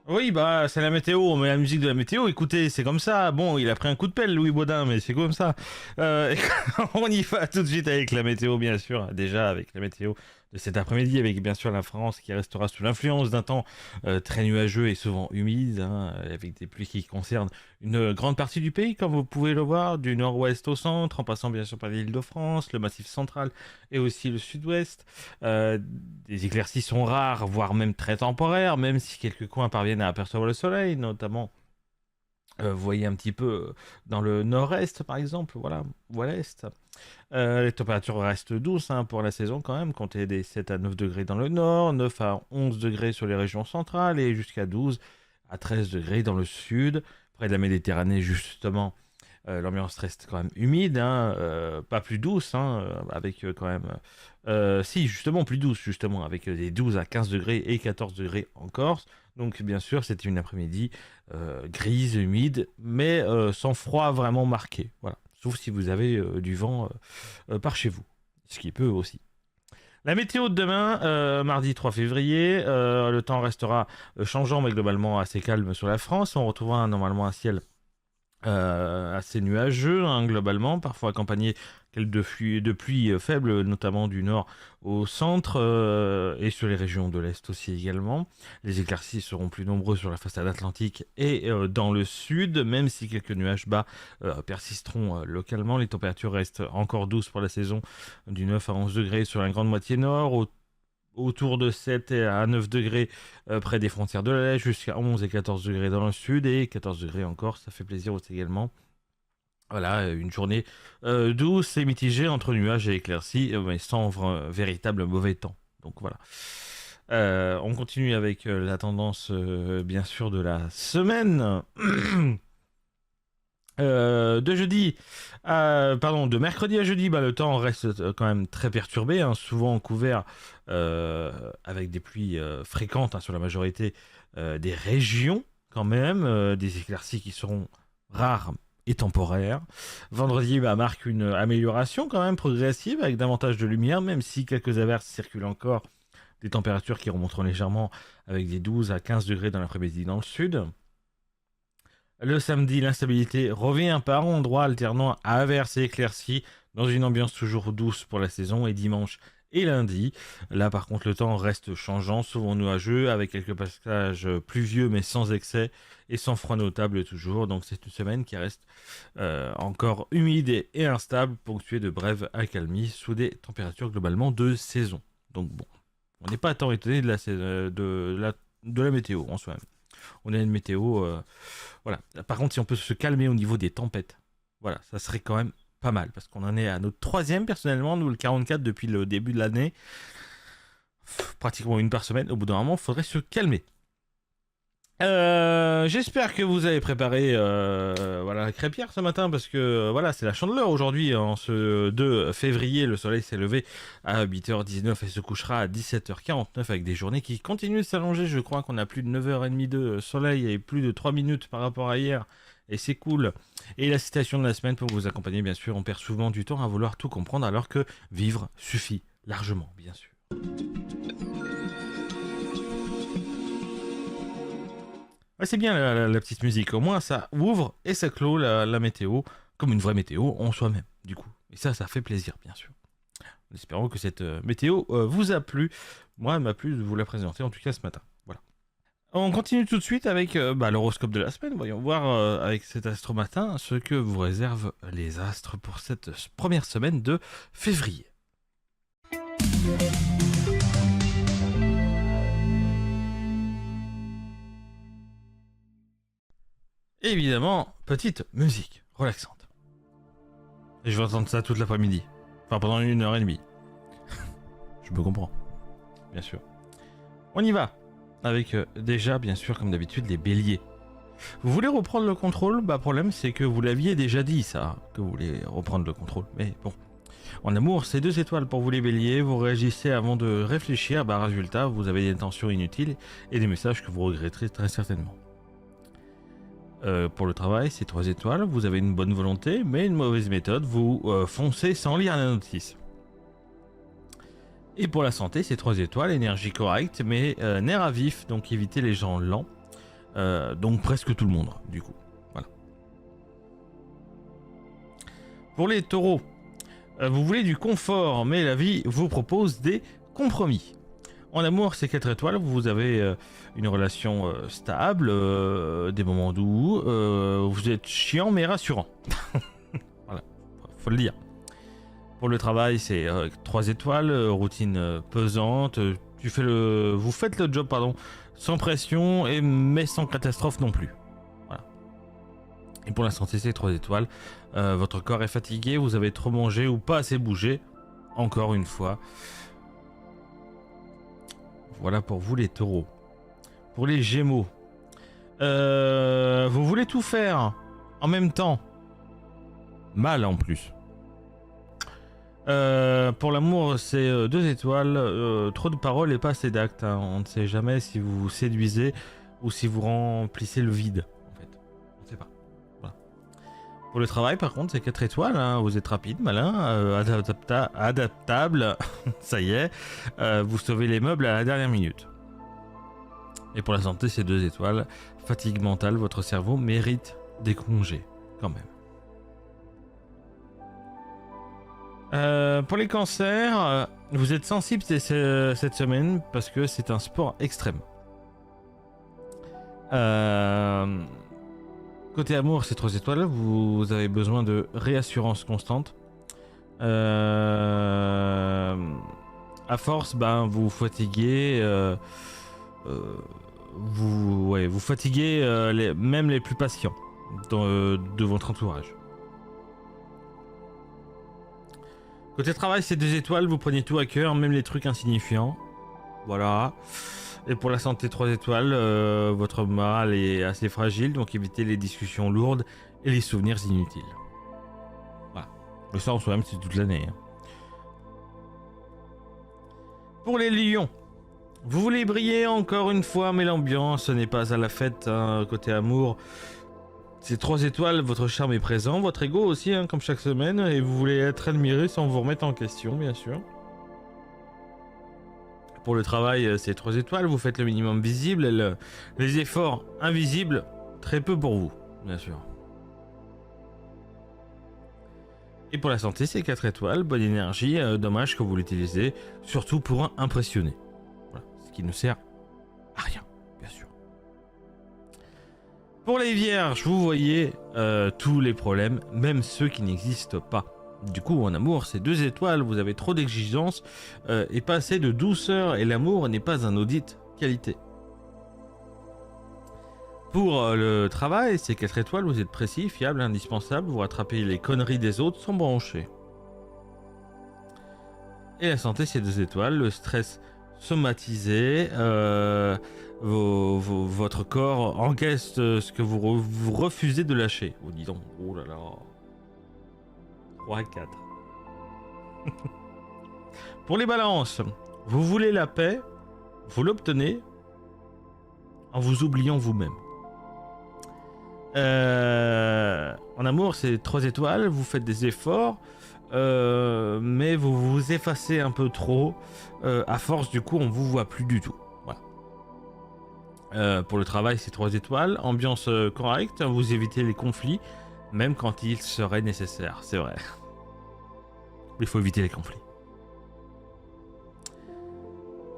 Oui, bah, c'est la météo, on met la musique de la météo, écoutez, c'est comme ça. Bon, il a pris un coup de pelle, Louis Baudin, mais c'est comme ça. On y va tout de suite avec la météo, bien sûr. Déjà, avec la météo de cet après-midi, avec bien sûr la France qui restera sous l'influence d'un temps très nuageux et souvent humide, hein, avec des pluies qui concernent une grande partie du pays, comme vous pouvez le voir, du nord-ouest au centre, en passant bien sûr par l'Île-de-France, le Massif central et aussi le sud-ouest. Des éclaircies sont rares, voire même très temporaires, même si quelques coins parviennent à apercevoir le soleil, notamment, vous voyez un petit peu dans le nord-est par exemple, voilà, ou à l'est. Les températures restent douces hein, pour la saison quand même, comptez des 7 à 9 degrés dans le nord, 9 à 11 degrés sur les régions centrales et jusqu'à 12 à 13 degrés dans le sud. Près de la Méditerranée justement, l'ambiance reste quand même humide, hein, pas plus douce, hein, avec quand même... si, justement, plus douce, justement, avec des 12 à 15 degrés et 14 degrés en Corse. Donc, bien sûr, c'était une après-midi grise, humide, mais sans froid vraiment marqué. Voilà. Sauf si vous avez du vent par chez vous, ce qui peut aussi. La météo de demain, mardi 3 février, le temps restera changeant, mais globalement assez calme sur la France. On retrouvera normalement un ciel assez nuageux hein, globalement, parfois accompagné de pluie faibles, notamment du nord au centre et sur les régions de l'est aussi également. Les éclaircies seront plus nombreux sur la façade atlantique et dans le sud, même si quelques nuages bas persisteront localement. Les températures restent encore douces pour la saison, du 9 à 11 degrés sur la grande moitié nord, autour de 7 à 9 degrés près des frontières de l'Est, jusqu'à 11 et 14 degrés dans le sud et 14 degrés encore, ça fait plaisir aussi également. Voilà, une journée douce et mitigée entre nuages et éclaircies, mais sans véritable mauvais temps. Donc voilà. On continue avec la tendance, bien sûr, de la semaine. De mercredi à jeudi, bah, le temps reste quand même très perturbé, hein, souvent couvert avec des pluies fréquentes hein, sur la majorité des régions, quand même, des éclaircies qui seront rares et temporaires. Vendredi bah, marque une amélioration quand même progressive avec davantage de lumière, même si quelques averses circulent encore, des températures qui remonteront légèrement avec des 12 à 15 degrés dans l'après-midi dans le sud. Le samedi, l'instabilité revient par endroits, alternant averses et éclaircies, dans une ambiance toujours douce pour la saison. Et dimanche et lundi. Là, par contre, le temps reste changeant, souvent nuageux, avec quelques passages pluvieux, mais sans excès et sans froid notable toujours. Donc, c'est une semaine qui reste encore humide et instable, ponctuée de brèves accalmies, sous des températures globalement de saison. Donc, bon, on n'est pas tant étonné de la météo en soi-même. On a une météo, voilà. Par contre, si on peut se calmer au niveau des tempêtes, voilà, ça serait quand même pas mal, parce qu'on en est à notre troisième personnellement, nous le 44 depuis le début de l'année, pratiquement une par semaine. Au bout d'un moment, il faudrait se calmer. J'espère que vous avez préparé voilà, la crêpière ce matin, parce que voilà, c'est la chandeleur aujourd'hui. En ce 2 février, le soleil s'est levé à 8h19 et se couchera à 17h49 avec des journées qui continuent de s'allonger. Je crois qu'on a plus de 9h30 de soleil et plus de 3 minutes par rapport à hier. Et c'est cool. Et la citation de la semaine pour vous accompagner, bien sûr, on perd souvent du temps à vouloir tout comprendre alors que vivre suffit largement, bien sûr. Ouais, c'est bien la petite musique, au moins ça ouvre et ça clôt la météo, comme une vraie météo en soi-même, du coup. Et ça fait plaisir, bien sûr. En espérant que cette météo vous a plu. Moi, elle m'a plu de vous la présenter, en tout cas ce matin. Voilà. On continue tout de suite avec l'horoscope de la semaine. Voyons voir avec cet astromatin ce que vous réservent les astres pour cette première semaine de février. Évidemment, petite musique relaxante. Et je vais entendre ça toute l'après-midi. Enfin, pendant 1h30. Je me comprends. Bien sûr. On y va. Avec déjà, bien sûr, comme d'habitude, les béliers. Vous voulez reprendre le contrôle? Problème, c'est que vous l'aviez déjà dit, ça, que vous voulez reprendre le contrôle. Mais bon. En amour, c'est 2 étoiles pour vous les béliers. Vous réagissez avant de réfléchir. Résultat, vous avez des intentions inutiles et des messages que vous regretterez très certainement. Pour le travail, c'est 3 étoiles. Vous avez une bonne volonté, mais une mauvaise méthode. Vous foncez sans lire la notice. Et pour la santé, c'est 3 étoiles. Énergie correcte, mais nerfs à vif. Donc évitez les gens lents. Donc presque tout le monde, du coup. Voilà. Pour les taureaux, vous voulez du confort, mais la vie vous propose des compromis. En amour, c'est 4 étoiles. Vous avez une relation stable, des moments doux. Vous êtes chiant mais rassurant. Voilà, faut le dire. Pour le travail, c'est 3 étoiles. Routine pesante. Vous faites le job, sans pression, mais sans catastrophe non plus. Voilà. Et pour la santé, c'est 3 étoiles. Votre corps est fatigué. Vous avez trop mangé ou pas assez bougé. Encore une fois. Voilà pour vous les taureaux. Pour les gémeaux, vous voulez tout faire en même temps. Mal en plus. Pour l'amour, c'est 2 étoiles. Trop de paroles et pas assez d'actes. On ne sait jamais si vous vous séduisez ou si vous remplissez le vide. En fait, on ne sait pas. Voilà. Pour le travail, par contre, c'est 4 étoiles. Vous êtes rapide, malin, adaptable. Ça y est. Vous sauvez les meubles à la dernière minute. Et pour la santé, c'est 2 étoiles. Fatigue mentale, votre cerveau mérite des congés, quand même. Pour les cancers, vous êtes sensible cette semaine parce que c'est un sport extrême. Côté amour, c'est 3 étoiles. Vous avez besoin de réassurance constante. À force, vous fatiguez. Vous fatiguez même les plus patients de votre entourage. Côté travail, c'est 2 étoiles, vous prenez tout à cœur, même les trucs insignifiants. Voilà. Et pour la santé, 3 étoiles, votre moral est assez fragile, donc évitez les discussions lourdes et les souvenirs inutiles. Voilà. Le ça, en soi-même, c'est toute l'année. Pour les lions, vous voulez briller encore une fois, mais l'ambiance, ce n'est pas à la fête. Côté amour, c'est 3 étoiles, votre charme est présent, votre ego aussi, comme chaque semaine, et vous voulez être admiré sans vous remettre en question, bien sûr. Pour le travail, c'est 3 étoiles, vous faites le minimum visible, les efforts invisibles, très peu pour vous, bien sûr. Et pour la santé, c'est 4 étoiles, bonne énergie, dommage que vous l'utilisez, surtout pour impressionner. Voilà, ce qui ne sert à rien, bien sûr. Pour les vierges, vous voyez tous les problèmes, même ceux qui n'existent pas. Du coup, en amour, c'est 2 étoiles, vous avez trop d'exigences et pas assez de douceur, et l'amour n'est pas un audit qualité. Pour le travail, c'est 4 étoiles, vous êtes précis, fiable, indispensable, vous rattrapez les conneries des autres sans broncher. Et la santé, c'est 2 étoiles, le stress somatisé, votre corps encaisse ce que vous refusez de lâcher. Oh, dis donc, oh là là. 3 à 4. Pour les balances, vous voulez la paix, vous l'obtenez en vous oubliant vous-même. En amour, c'est 3 étoiles, vous faites des efforts, mais vous vous effacez un peu trop. À force, du coup, on vous voit plus du tout. Voilà. Pour le travail, c'est 3 étoiles, ambiance correcte, vous évitez les conflits, même quand il serait nécessaire, c'est vrai. Il faut éviter les conflits.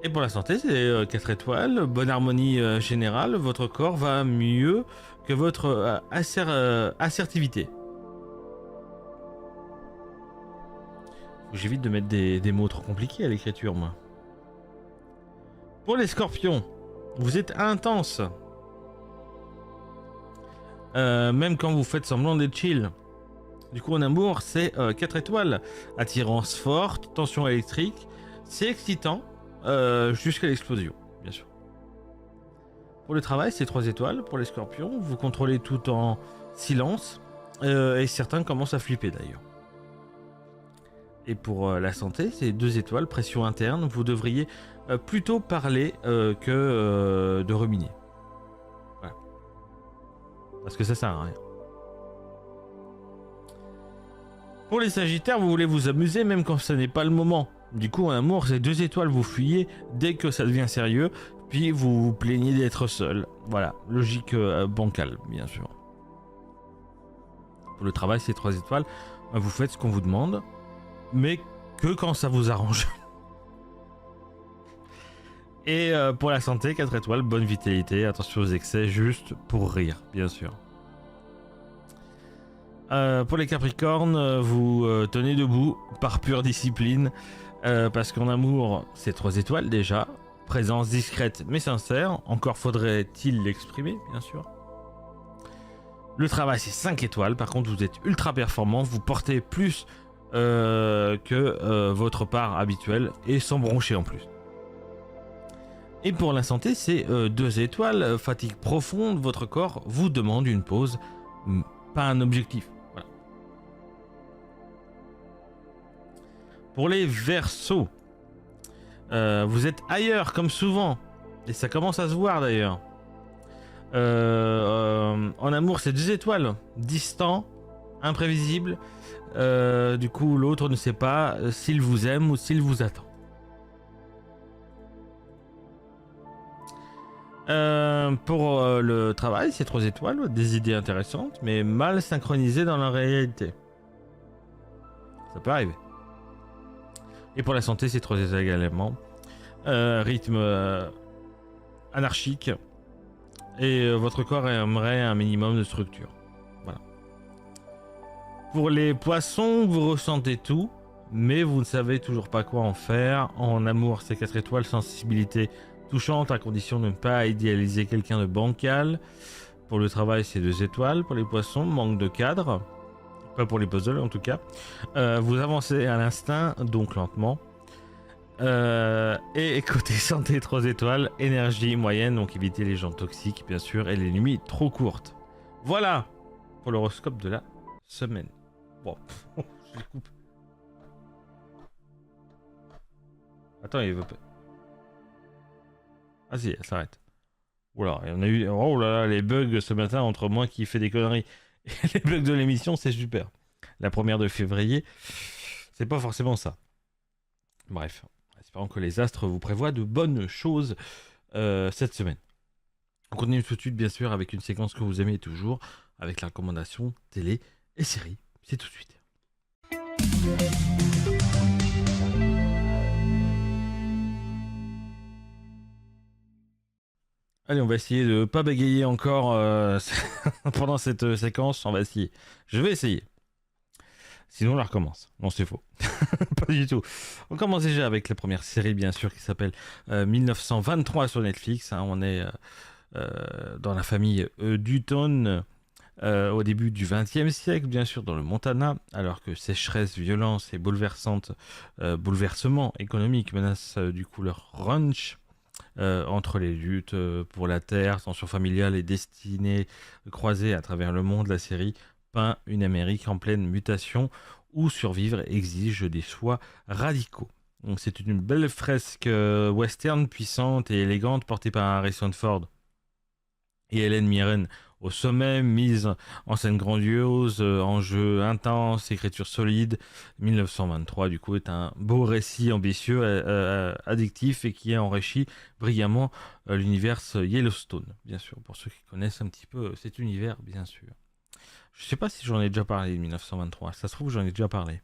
Et pour la santé, c'est 4 étoiles, bonne harmonie générale, votre corps va mieux que votre assertivité. J'évite de mettre des mots trop compliqués à l'écriture, moi. Pour les scorpions, vous êtes intense. Même quand vous faites semblant d'être chill. Du coup, en amour, c'est 4 étoiles. Attirance forte, tension électrique. C'est excitant jusqu'à l'explosion, bien sûr. Pour le travail, c'est 3 étoiles. Pour les scorpions, vous contrôlez tout en silence. Et certains commencent à flipper d'ailleurs. Et pour la santé, c'est 2 étoiles, pression interne. Vous devriez plutôt parler que de ruminer. Voilà. Parce que ça sert à rien. Pour les sagittaires, vous voulez vous amuser même quand ce n'est pas le moment. Du coup, en amour, c'est 2 étoiles, vous fuyez dès que ça devient sérieux. Puis vous vous plaignez d'être seul. Voilà, logique bancale, bien sûr. Pour le travail, c'est 3 étoiles. Vous faites ce qu'on vous demande, mais que quand ça vous arrange. Et pour la santé, 4 étoiles, bonne vitalité, attention aux excès, juste pour rire, bien sûr. Pour les capricornes, vous tenez debout par pure discipline, parce qu'en amour, c'est 3 étoiles déjà. Présence discrète mais sincère, encore faudrait-il l'exprimer, bien sûr. Le travail, c'est 5 étoiles, par contre, vous êtes ultra performant, vous portez plus que votre part habituelle et sans broncher en plus. Et pour la santé, c'est 2 étoiles, fatigue profonde, votre corps vous demande une pause, pas un objectif. Voilà. Pour les Verseaux, vous êtes ailleurs comme souvent, et ça commence à se voir d'ailleurs. En amour, c'est 2 étoiles, distant, imprévisible. Du coup, l'autre ne sait pas s'il vous aime ou s'il vous attend. Pour le travail, c'est 3 étoiles, des idées intéressantes, mais mal synchronisées dans la réalité. Ça peut arriver. Et pour la santé, c'est 3 étoiles également. Rythme anarchique. Et votre corps aimerait un minimum de structure. Voilà. Pour les poissons, vous ressentez tout, mais vous ne savez toujours pas quoi en faire. En amour, c'est 4 étoiles, sensibilité touchante, à condition de ne pas idéaliser quelqu'un de bancal. Pour le travail, c'est 2 étoiles. Pour les poissons, manque de cadre. Pas pour les puzzles en tout cas. Vous avancez à l'instinct, donc lentement. Et côté santé, 3 étoiles, énergie moyenne, donc évitez les gens toxiques bien sûr, et les nuits trop courtes. Voilà pour l'horoscope de la semaine. Bon, je les coupe. Attends, il veut pas. Ah si, elle s'arrête. Oula, on a eu. Oh là là, les bugs ce matin entre moi qui fait des conneries et les bugs de l'émission, c'est super. La première de février, c'est pas forcément ça. Bref. Espérons que les astres vous prévoient de bonnes choses cette semaine. On continue tout de suite, bien sûr, avec une séquence que vous aimez toujours, avec la recommandation télé et série. C'est tout de suite. Allez, on va essayer de pas bégayer encore pendant cette séquence. On va essayer. Je vais essayer. Sinon, on la recommence. Non, c'est faux. Pas du tout. On commence déjà avec la première série, bien sûr, qui s'appelle 1923 sur Netflix. Hein. On est dans la famille Dutton au début du XXe siècle, bien sûr, dans le Montana, alors que sécheresse, violence et bouleversements économiques menacent du coup leur ranch. Entre les luttes pour la terre, tensions familiales et destinées croisées à travers le monde, la série peint une Amérique en pleine mutation où survivre exige des choix radicaux. Donc c'est une belle fresque western puissante et élégante portée par Harrison Ford et Helen Mirren au sommet, mise en scène grandiose, enjeu intense, écriture solide. 1923 du coup est un beau récit ambitieux, addictif et qui enrichit brillamment l'univers Yellowstone, bien sûr, pour ceux qui connaissent un petit peu cet univers, bien sûr. Je sais pas si j'en ai déjà parlé de 1923, ça se trouve j'en ai déjà parlé,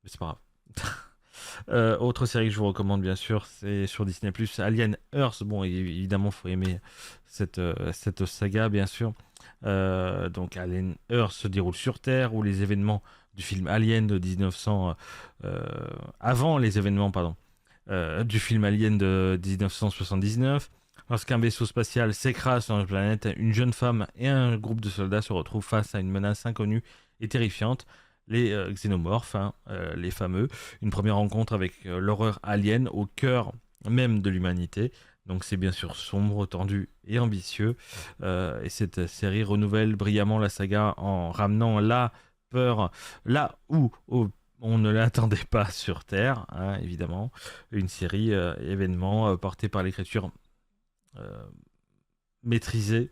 mais c'est pas grave. Autre série que je vous recommande, bien sûr, c'est sur Disney+, Alien Earth. Bon, évidemment, faut aimer cette saga, bien sûr. Donc, Alien Earth se déroule sur Terre, où les événements du film Alien de 1900... avant les événements, pardon, du film Alien de 1979. Lorsqu'un vaisseau spatial s'écrase sur une planète, une jeune femme et un groupe de soldats se retrouvent face à une menace inconnue et terrifiante. Les xénomorphes, hein, les fameux, une première rencontre avec l'horreur alien au cœur même de l'humanité. Donc c'est bien sûr sombre, tendu et ambitieux. Et cette série renouvelle brillamment la saga en ramenant la peur là où on ne l'attendait pas sur Terre, hein, évidemment. Une série événement portée par l'écriture maîtrisé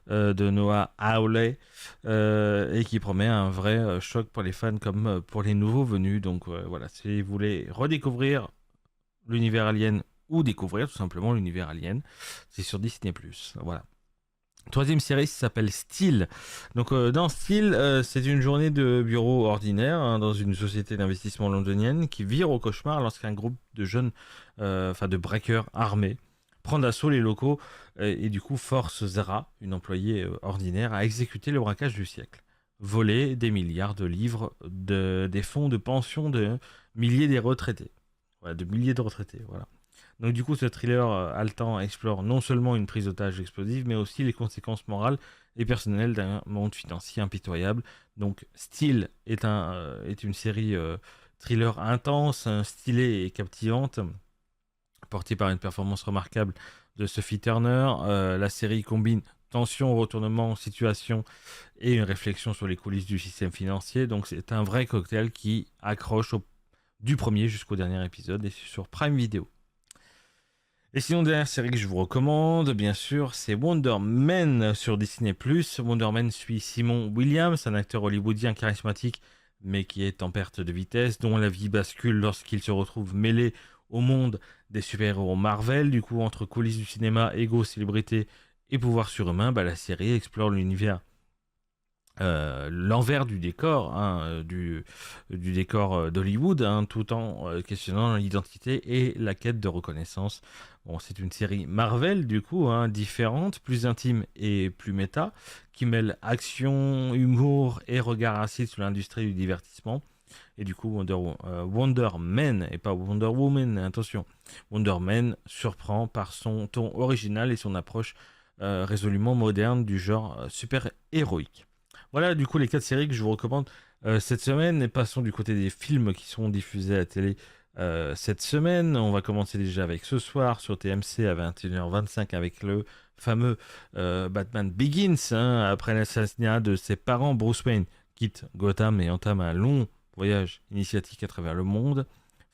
de Noah Hawley et qui promet un vrai choc pour les fans comme pour les nouveaux venus. Donc voilà, si vous voulez redécouvrir l'univers Alien ou découvrir tout simplement l'univers Alien, c'est sur Disney+. Voilà. Troisième série s'appelle Steel. Donc dans Steel, c'est une journée de bureau ordinaire, hein, dans une société d'investissement londonienne qui vire au cauchemar lorsqu'un groupe de jeunes, de braqueurs armés prend d'assaut les locaux et du coup force Zara, une employée ordinaire, à exécuter le braquage du siècle. Voler des milliards de livres des fonds de pension de milliers des retraités. Voilà, de milliers de retraités, voilà. Donc du coup, ce thriller haletant explore non seulement une prise d'otage explosive, mais aussi les conséquences morales et personnelles d'un monde financier impitoyable. Donc Steel est une série thriller intense, stylée et captivante, portée par une performance remarquable de Sophie Turner. La série combine tension, retournement, situation et une réflexion sur les coulisses du système financier. Donc c'est un vrai cocktail qui accroche du premier jusqu'au dernier épisode et c'est sur Prime Video. Et sinon, dernière série que je vous recommande, bien sûr, c'est Wonder Man sur Disney+. Wonder Man suit Simon Williams, un acteur hollywoodien charismatique, mais qui est en perte de vitesse, dont la vie bascule lorsqu'il se retrouve mêlé au monde des super-héros Marvel. Du coup, entre coulisses du cinéma, ego, célébrité et pouvoir surhumain, la série explore l'univers, l'envers du décor, hein, du décor d'Hollywood, hein, tout en questionnant l'identité et la quête de reconnaissance. Bon, c'est une série Marvel, du coup, hein, différente, plus intime et plus méta, qui mêle action, humour et regard acide sur l'industrie du divertissement. Et du coup, Wonder Man, et pas Wonder Woman, attention. Wonder Man surprend par son ton original et son approche résolument moderne du genre super-héroïque. Voilà, du coup, les 4 séries que je vous recommande cette semaine. Et passons du côté des films qui seront diffusés à la télé cette semaine. On va commencer déjà avec ce soir sur TMC à 21h25 avec le fameux Batman Begins. Hein, après l'assassinat de ses parents, Bruce Wayne quitte Gotham et entame un long voyage initiatique à travers le monde.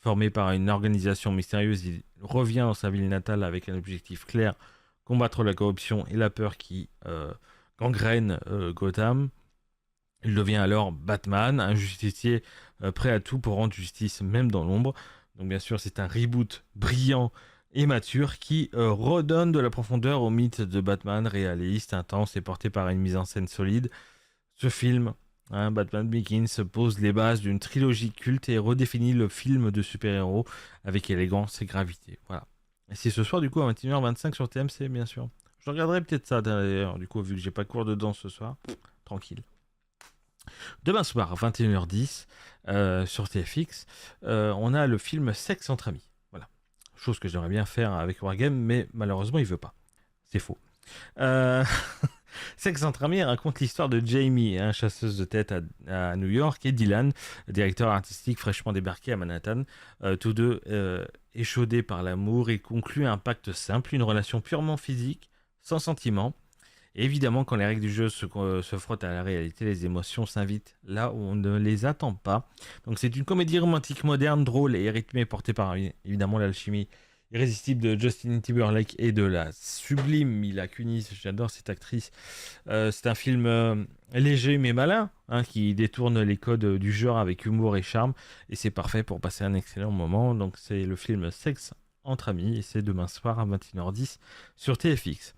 Formé par une organisation mystérieuse, il revient dans sa ville natale avec un objectif clair, combattre la corruption et la peur qui gangrène Gotham. Il devient alors Batman, un justicier prêt à tout pour rendre justice même dans l'ombre. Donc bien sûr, c'est un reboot brillant et mature qui redonne de la profondeur au mythe de Batman, réaliste, intense et porté par une mise en scène solide. Ce film Hein, Batman Begins pose les bases d'une trilogie culte et redéfinit le film de super-héros avec élégance et gravité. Voilà. Et c'est ce soir, du coup, à 21h25 sur TMC, bien sûr. Je regarderai peut-être ça, d'ailleurs, du coup, vu que j'ai pas cours dedans ce soir. Tranquille. Demain soir, à 21h10, sur TFX, on a le film Sexe entre amis. Voilà. Chose que j'aimerais bien faire avec Wargame, mais malheureusement, il veut pas. C'est faux. Euh... Sex entre amis raconte l'histoire de Jamie, chasseuse de tête à New York, et Dylan, directeur artistique fraîchement débarqué à Manhattan. Tous deux échaudés par l'amour, ils concluent un pacte simple, une relation purement physique, sans sentiment. Et évidemment, quand les règles du jeu se frottent à la réalité, les émotions s'invitent là où on ne les attend pas. Donc c'est une comédie romantique moderne, drôle et rythmée, portée par évidemment l'alchimie irrésistible de Justin Timberlake et de la sublime Mila Kunis. J'adore cette actrice. C'est un film léger mais malin, qui détourne les codes du genre avec humour et charme. Et c'est parfait pour passer un excellent moment. Donc c'est le film Sexe entre amis et c'est demain soir à 21h10 sur TFX.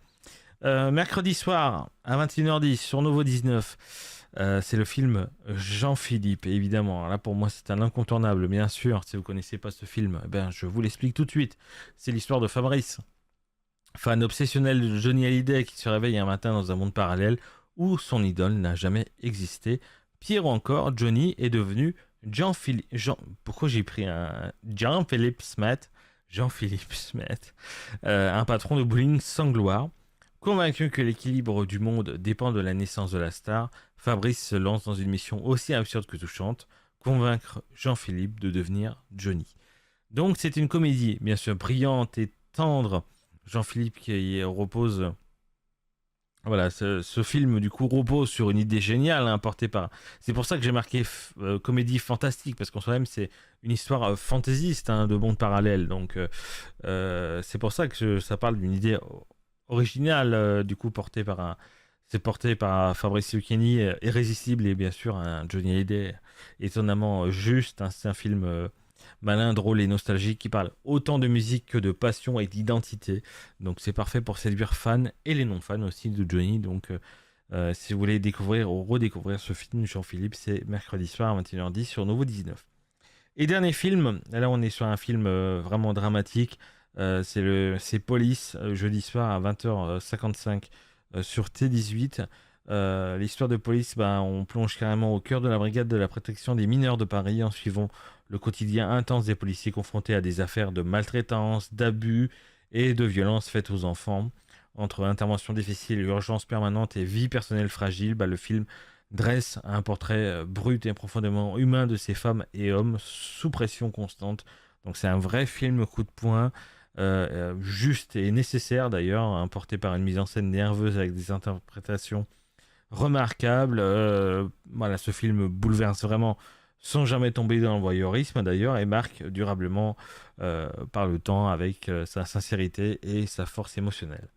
Mercredi soir à 21h10 sur Novo 19, c'est le film Jean-Philippe, évidemment. Alors là, pour moi, c'est un incontournable, bien sûr. Si vous ne connaissez pas ce film, je vous l'explique tout de suite. C'est l'histoire de Fabrice, fan obsessionnel de Johnny Hallyday, qui se réveille un matin dans un monde parallèle où son idole n'a jamais existé. Pire encore, Johnny est devenu Pourquoi j'ai pris un Jean-Philippe Smet? Jean-Philippe Smet, un patron de bowling sans gloire. Convaincu que l'équilibre du monde dépend de la naissance de la star, Fabrice se lance dans une mission aussi absurde que touchante, convaincre Jean-Philippe de devenir Johnny. Donc c'est une comédie, bien sûr, brillante et tendre. Jean-Philippe qui repose... Voilà, ce film du coup repose sur une idée géniale, portée par... C'est pour ça que j'ai marqué comédie fantastique, parce qu'en soi-même c'est une histoire fantaisiste, de monde parallèle. Donc c'est pour ça que ça parle d'une idée originale, du coup c'est porté par Fabrice Lucchini, irrésistible, et bien sûr un Johnny Hallyday étonnamment juste. C'est un film malin, drôle et nostalgique qui parle autant de musique que de passion et d'identité. Donc c'est parfait pour séduire fans et les non-fans aussi de Johnny. Donc si vous voulez découvrir ou redécouvrir ce film, Jean-Philippe, c'est mercredi soir à 21h10 sur Novo 19. Et dernier film, là on est sur un film vraiment dramatique. C'est Police, jeudi soir à 20h55 sur T18. L'histoire de Police, on plonge carrément au cœur de la brigade de la protection des mineurs de Paris en suivant le quotidien intense des policiers confrontés à des affaires de maltraitance, d'abus et de violences faites aux enfants. Entre interventions difficiles, urgences permanentes et vie personnelle fragile, le film dresse un portrait brut et profondément humain de ces femmes et hommes sous pression constante. Donc c'est un vrai film coup de poing. Juste et nécessaire d'ailleurs, porté par une mise en scène nerveuse avec des interprétations remarquables. Voilà, ce film bouleverse vraiment sans jamais tomber dans le voyeurisme d'ailleurs, et marque durablement par le temps avec sa sincérité et sa force émotionnelle.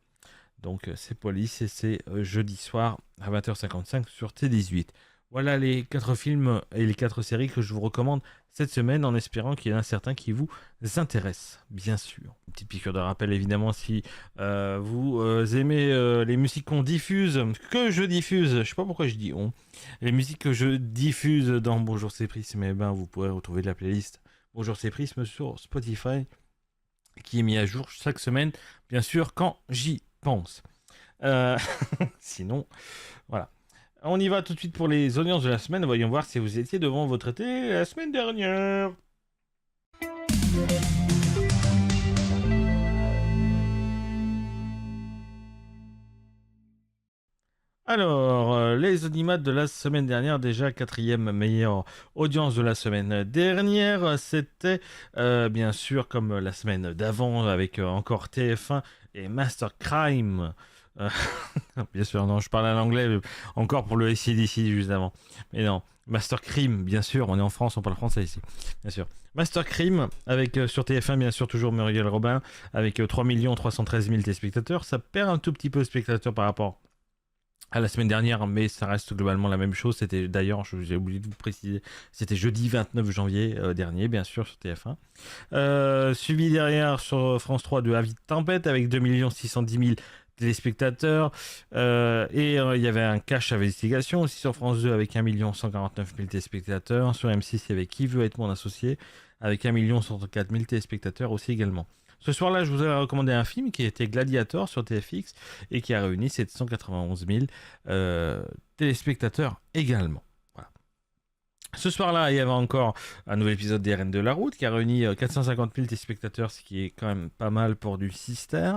Donc c'est Police et c'est jeudi soir à 20h55 sur T18. Voilà les 4 films et les 4 séries que je vous recommande cette semaine, en espérant qu'il y en a certains qui vous intéressent, bien sûr. Une petite piqûre de rappel, évidemment, si vous aimez les musiques qu'on diffuse, que je diffuse, je sais pas pourquoi je dis on, les musiques que je diffuse dans Bonjour c'est Prisme, vous pourrez retrouver de la playlist Bonjour c'est Prisme sur Spotify, qui est mis à jour chaque semaine, bien sûr, quand j'y pense. Sinon, voilà. On y va tout de suite pour les audiences de la semaine. Voyons voir si vous étiez devant votre télé la semaine dernière. Alors, les audimat de la semaine dernière, déjà quatrième meilleure audience de la semaine dernière, c'était bien sûr comme la semaine d'avant avec encore TF1 et Master Crime. Bien sûr, non, je parle à l'anglais encore pour le AC/DC juste avant. Mais non, Master Crime, bien sûr, on est en France, on parle français ici, bien sûr. Master Crime, avec sur TF1, bien sûr, toujours Muriel Robin, avec 3 313 000 téléspectateurs. Ça perd un tout petit peu de spectateurs par rapport à la semaine dernière, mais ça reste globalement la même chose. C'était d'ailleurs, j'ai oublié de vous préciser, c'était jeudi 29 janvier dernier, bien sûr, sur TF1. Suivi derrière sur France 3 de Avis de Tempête, avec 2 610 000 téléspectateurs. Il y avait un cash investigation aussi sur France 2 avec 1 149 000 téléspectateurs. Sur M6, il y avait Qui veut être mon associé avec 1 104 000 téléspectateurs aussi également. Ce soir-là, je vous avais recommandé un film qui était Gladiator sur TFX et qui a réuni 791 000 téléspectateurs également. Voilà. Ce soir-là, il y avait encore un nouvel épisode des Reines de la Route qui a réuni 450 000 téléspectateurs, ce qui est quand même pas mal pour du Sister.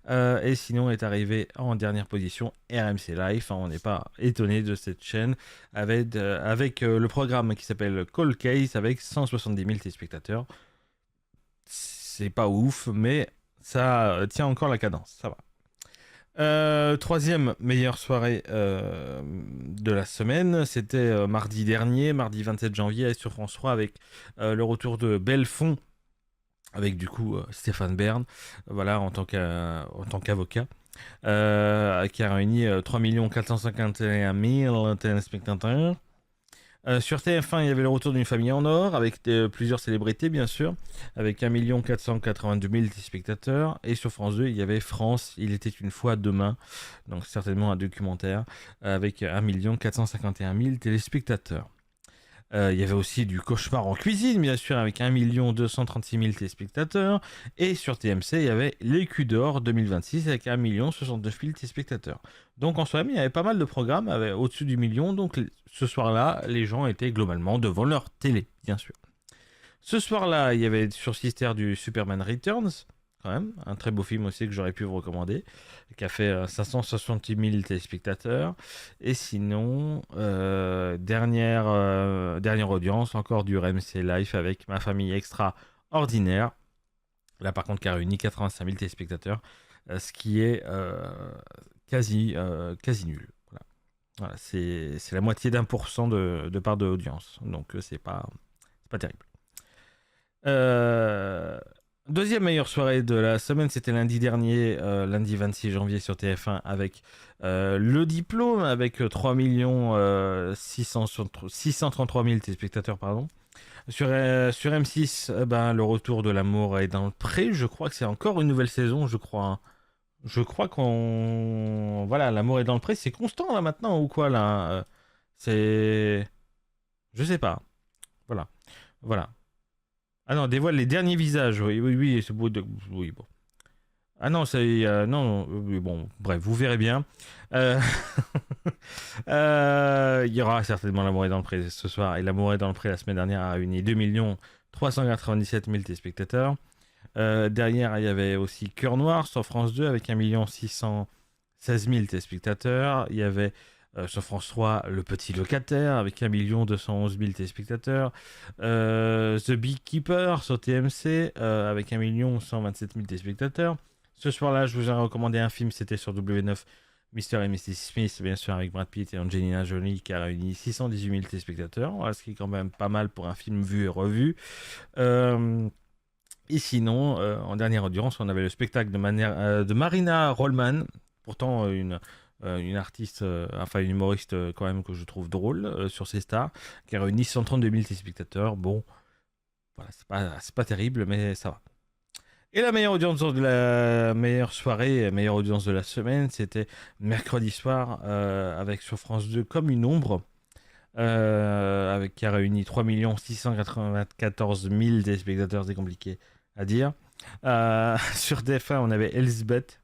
Et sinon, est arrivé en dernière position RMC Live. On n'est pas étonné de cette chaîne avec le programme qui s'appelle Cold Case avec 170 000 téléspectateurs. C'est pas ouf, mais ça tient encore la cadence, ça va. Troisième meilleure soirée de la semaine, c'était mardi dernier, mardi 27 janvier sur France 3 avec le retour de Belfond, avec du coup Stéphane Bern, voilà, en tant qu'avocat, qui a réuni 3 451 000 téléspectateurs. Sur TF1, il y avait le retour d'une famille en or, avec plusieurs célébrités, bien sûr, avec 1 482 000 téléspectateurs. Et sur France 2, il y avait France, il était une fois demain, donc certainement un documentaire, avec 1 451 000 téléspectateurs. Il y avait aussi du cauchemar en cuisine, bien sûr, avec 1 236 000 téléspectateurs. Et sur TMC, il y avait l'Écu d'Or 2026 avec 1 069 000 téléspectateurs. Donc en soirée, il y avait pas mal de programmes au-dessus du million. Donc ce soir-là, les gens étaient globalement devant leur télé, bien sûr. Ce soir-là, il y avait sur Sister du Superman Returns, quand même, un très beau film aussi que j'aurais pu vous recommander, qui a fait 560 000 téléspectateurs. Et sinon, dernière audience, encore du RMC Live avec Ma famille extraordinaire. Là, par contre, qui a réuni 85 000 téléspectateurs, ce qui est quasi nul. Voilà, c'est la moitié d'1% de part de l'audience. Donc, c'est pas terrible. Deuxième meilleure soirée de la semaine, c'était lundi dernier, lundi 26 janvier sur TF1 avec Le Diplôme, avec 3 633 000 téléspectateurs, pardon. Sur M6, le retour de l'amour est dans le pré. Je crois que c'est encore une nouvelle saison, je crois. Hein. Je crois qu'on... Voilà, l'amour est dans le pré, c'est constant là maintenant ou quoi là C'est... Je sais pas. Voilà. Voilà. Ah non, dévoile les derniers visages. Oui, c'est beau. Oui, bon. Ah non, c'est non, oui, bon, bref, vous verrez bien. Il y aura certainement l'amour est dans le pré ce soir et l'amour est dans le pré la semaine dernière a réuni 2 397 000 téléspectateurs. Derrière, il y avait aussi Cœur Noir sur France 2 avec 1 616 000 téléspectateurs. Il y avait sur France 3, Le Petit Locataire avec 1 211 000 téléspectateurs. The Beekeeper sur TMC avec 1 127 000 téléspectateurs. Ce soir-là, je vous ai recommandé un film, c'était sur W9, Mr. et Mrs. Smith, bien sûr, avec Brad Pitt et Angelina Jolie, qui a réuni 618 000 téléspectateurs. Voilà, ce qui est quand même pas mal pour un film vu et revu. Et sinon, en dernière audience, on avait le spectacle de Marina Rollman, pourtant une artiste, enfin une humoriste quand même que je trouve drôle sur ses stars, qui a réuni 132 000 téléspectateurs. Bon, voilà, c'est pas terrible, mais ça va. Et la meilleure audience de la meilleure soirée, meilleure audience de la semaine, c'était mercredi soir avec sur France 2 Comme une ombre. Qui a réuni 3 694 000 téléspectateurs, c'est compliqué à dire. Sur TF1, on avait Elisabeth,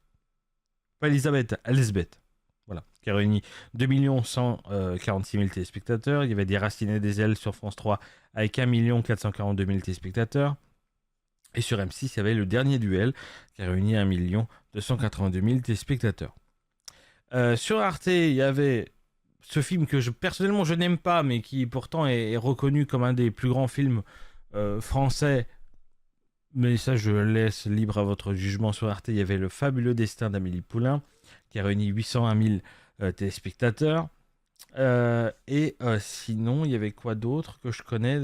voilà, qui a réuni 2 146 000 téléspectateurs. Il y avait Des Racines et des Ailes sur France 3 avec 1 442 000 téléspectateurs. Et sur M6, il y avait Le Dernier Duel qui a réuni 1 282 000 téléspectateurs. Sur Arte, il y avait ce film que personnellement je n'aime pas, mais qui pourtant est reconnu comme un des plus grands films français. Mais ça, je laisse libre à votre jugement. Sur Arte, il y avait Le Fabuleux Destin d'Amélie Poulain, qui a réuni 801 000 téléspectateurs. Sinon, il y avait quoi d'autre que je connais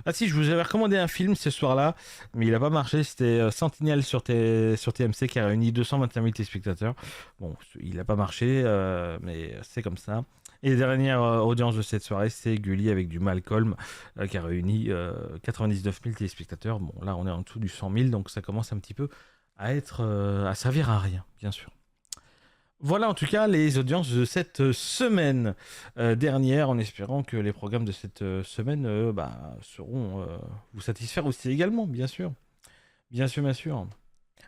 Ah si, je vous avais recommandé un film ce soir-là, mais il n'a pas marché. C'était Sentinelle sur TMC, qui a réuni 221 000 téléspectateurs. Bon, il n'a pas marché, mais c'est comme ça. Et la dernière audience de cette soirée, c'est Gulli avec du Malcolm, qui a réuni 99 000 téléspectateurs. Bon, là, on est en dessous du 100 000, donc ça commence un petit peu à servir à rien, bien sûr. Voilà en tout cas les audiences de cette semaine dernière, en espérant que les programmes de cette semaine seront vous satisfaire aussi également, bien sûr. Bien sûr, bien sûr.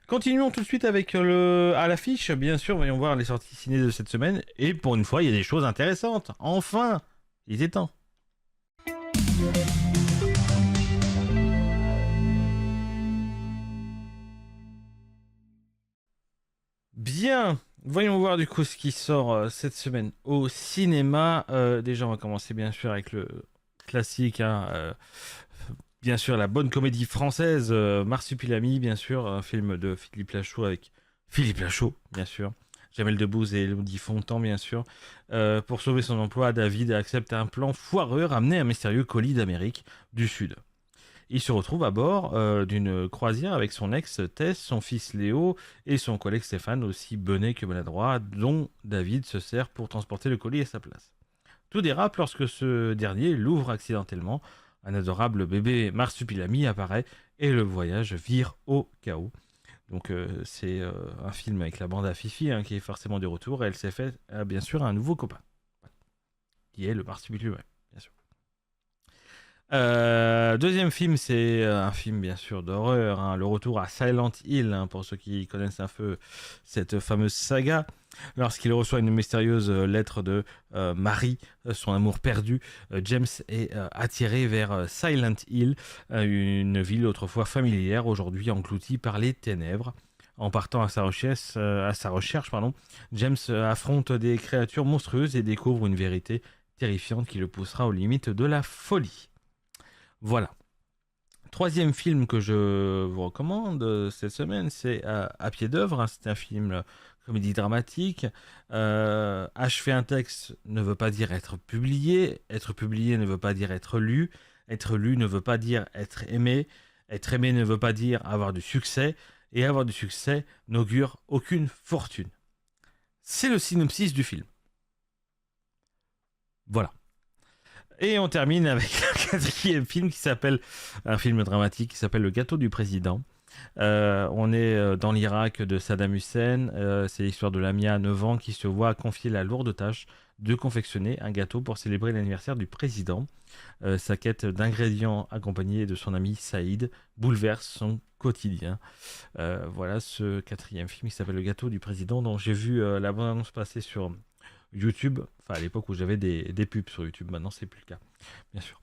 Continuons tout de suite avec à l'affiche, bien sûr, voyons voir les sorties ciné de cette semaine. Et pour une fois, il y a des choses intéressantes. Enfin, il était temps. Bien, voyons voir du coup ce qui sort cette semaine au cinéma. Déjà, on va commencer bien sûr avec le classique, hein, bien sûr la bonne comédie française, Marsupilami, bien sûr, un film de Philippe Lachaud avec Philippe Lachaud, bien sûr. Jamel Debbouze et Elodie Fontan, bien sûr. Pour sauver son emploi, David accepte un plan foireux, ramener un mystérieux colis d'Amérique du Sud. Il se retrouve à bord d'une croisière avec son ex Tess, son fils Léo et son collègue Stéphane, aussi bené que maladroit, dont David se sert pour transporter le colis à sa place. Tout dérape lorsque ce dernier l'ouvre accidentellement. Un adorable bébé marsupilami apparaît et le voyage vire au chaos. Donc c'est un film avec la bande à Fifi hein, qui est forcément de retour et elle s'est fait bien sûr un nouveau copain qui est le marsupilami, bien sûr. Deuxième film, c'est un film bien sûr d'horreur, hein, le retour à Silent Hill, hein, pour ceux qui connaissent un peu cette fameuse saga. Lorsqu'il reçoit une mystérieuse lettre de Marie, son amour perdu, James est attiré vers Silent Hill, une ville autrefois familière, aujourd'hui engloutie par les ténèbres. En partant à sa recherche, James affronte des créatures monstrueuses et découvre une vérité terrifiante qui le poussera aux limites de la folie. Voilà. Troisième film que je vous recommande cette semaine, c'est À pied d'œuvre, hein. C'est un film comédie dramatique. Achever un texte ne veut pas dire être publié. Être publié ne veut pas dire être lu. Être lu ne veut pas dire être aimé. Être aimé ne veut pas dire avoir du succès. Et avoir du succès n'augure aucune fortune. C'est le synopsis du film. Voilà. Et on termine avec un quatrième film qui s'appelle, un film dramatique qui s'appelle Le gâteau du président. On est dans l'Irak de Saddam Hussein. C'est l'histoire de Lamia, 9 ans, qui se voit confier la lourde tâche de confectionner un gâteau pour célébrer l'anniversaire du président. Sa quête d'ingrédients accompagnée de son ami Saïd bouleverse son quotidien. Voilà ce quatrième film qui s'appelle Le gâteau du président, dont j'ai vu la bande-annonce passer sur YouTube, enfin à l'époque où j'avais des pubs sur YouTube, maintenant c'est plus le cas, bien sûr.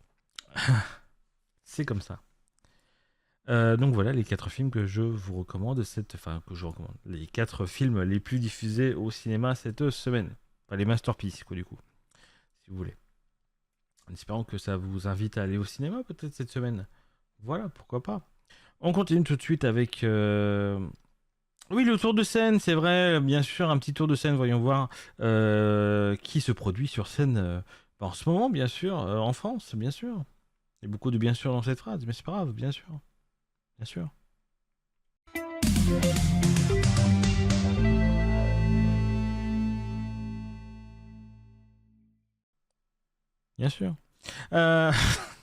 C'est comme ça. Donc voilà les 4 films que je vous recommande, les 4 films les plus diffusés au cinéma cette semaine. Enfin les masterpieces quoi du coup, si vous voulez. En espérant que ça vous invite à aller au cinéma peut-être cette semaine. Voilà, pourquoi pas. On continue tout de suite avec oui, le tour de scène, c'est vrai, bien sûr, un petit tour de scène, voyons voir qui se produit sur scène en ce moment, bien sûr, en France, bien sûr. Il y a beaucoup de bien sûr dans cette phrase, mais c'est pas grave, bien sûr. Bien sûr. Bien sûr. Euh,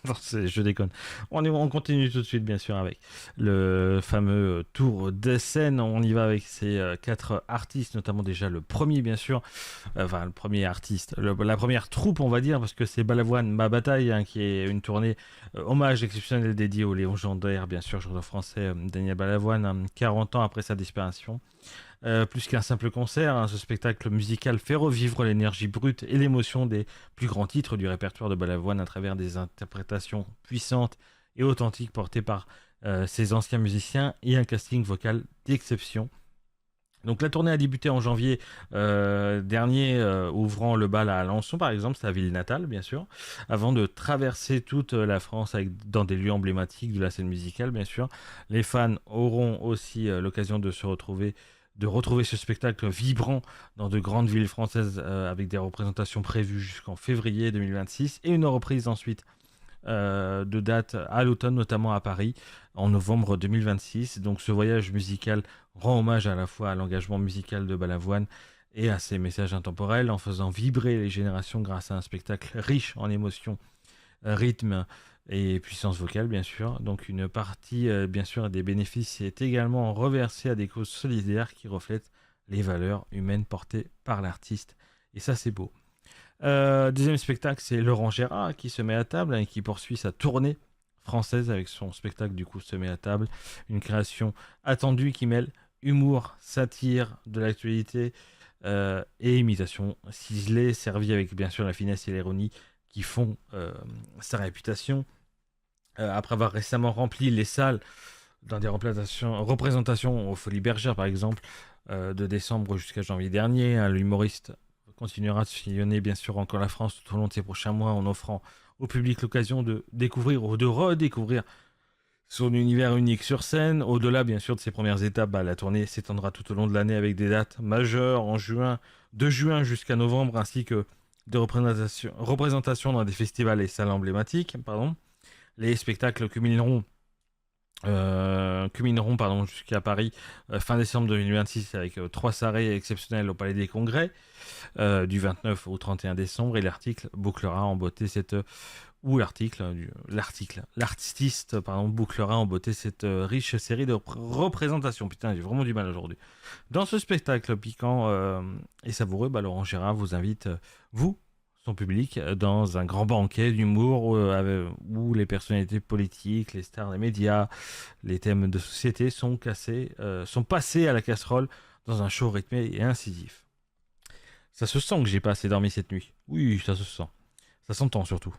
non, je déconne. On continue tout de suite, bien sûr, avec le fameux tour de scène. On y va avec ces 4 artistes, notamment déjà le premier, bien sûr. Enfin, le premier artiste, la première troupe, on va dire, parce que c'est Balavoine, Ma Bataille, hein, qui est une tournée hommage exceptionnel dédiée au légendaire, bien sûr, chanteur français Daniel Balavoine, hein, 40 ans après sa disparition. Plus qu'un simple concert, hein, ce spectacle musical fait revivre l'énergie brute et l'émotion des plus grands titres du répertoire de Balavoine à travers des interprétations puissantes et authentiques portées par ses anciens musiciens et un casting vocal d'exception. Donc la tournée a débuté en janvier dernier, ouvrant le bal à Alençon par exemple, sa ville natale bien sûr, avant de traverser toute la France dans des lieux emblématiques de la scène musicale bien sûr. Les fans auront aussi l'occasion de retrouver ce spectacle vibrant dans de grandes villes françaises avec des représentations prévues jusqu'en février 2026 et une reprise ensuite de dates à l'automne, notamment à Paris, en novembre 2026. Donc ce voyage musical rend hommage à la fois à l'engagement musical de Balavoine et à ses messages intemporels en faisant vibrer les générations grâce à un spectacle riche en émotions, rythme et puissance vocale bien sûr. Donc une partie bien sûr des bénéfices est également reversée à des causes solidaires qui reflètent les valeurs humaines portées par l'artiste. Et ça, c'est beau. Deuxième spectacle, c'est Laurent Gérard qui se met à table et qui poursuit sa tournée française avec son spectacle du coup se met à table. Une création attendue qui mêle humour, satire, de l'actualité et imitation ciselée, servie avec bien sûr la finesse et l'ironie qui font sa réputation. Après avoir récemment rempli les salles dans des représentations aux Folies Bergères par exemple, de décembre jusqu'à janvier dernier, hein, l'humoriste continuera de sillonner bien sûr encore la France tout au long de ces prochains mois en offrant au public l'occasion de découvrir ou de redécouvrir son univers unique sur scène. Au-delà bien sûr de ses premières étapes, la tournée s'étendra tout au long de l'année avec des dates majeures en juin, de juin jusqu'à novembre, ainsi que de représentations dans des festivals et salles emblématiques. Pardon. Les spectacles culmineront jusqu'à Paris fin décembre 2026 avec 3 soirées exceptionnelles au Palais des Congrès du 29 au 31 décembre et l'article bouclera en beauté cette l'artiste bouclera en beauté cette riche série de représentations. Putain, j'ai vraiment du mal aujourd'hui. Dans ce spectacle piquant et savoureux, Laurent Gérard vous invite, vous, son public, dans un grand banquet d'humour où les personnalités politiques, les stars des médias, les thèmes de société sont passés à la casserole dans un show rythmé et incisif. Ça se sent que j'ai pas assez dormi cette nuit. Oui, ça se sent. Ça s'entend surtout.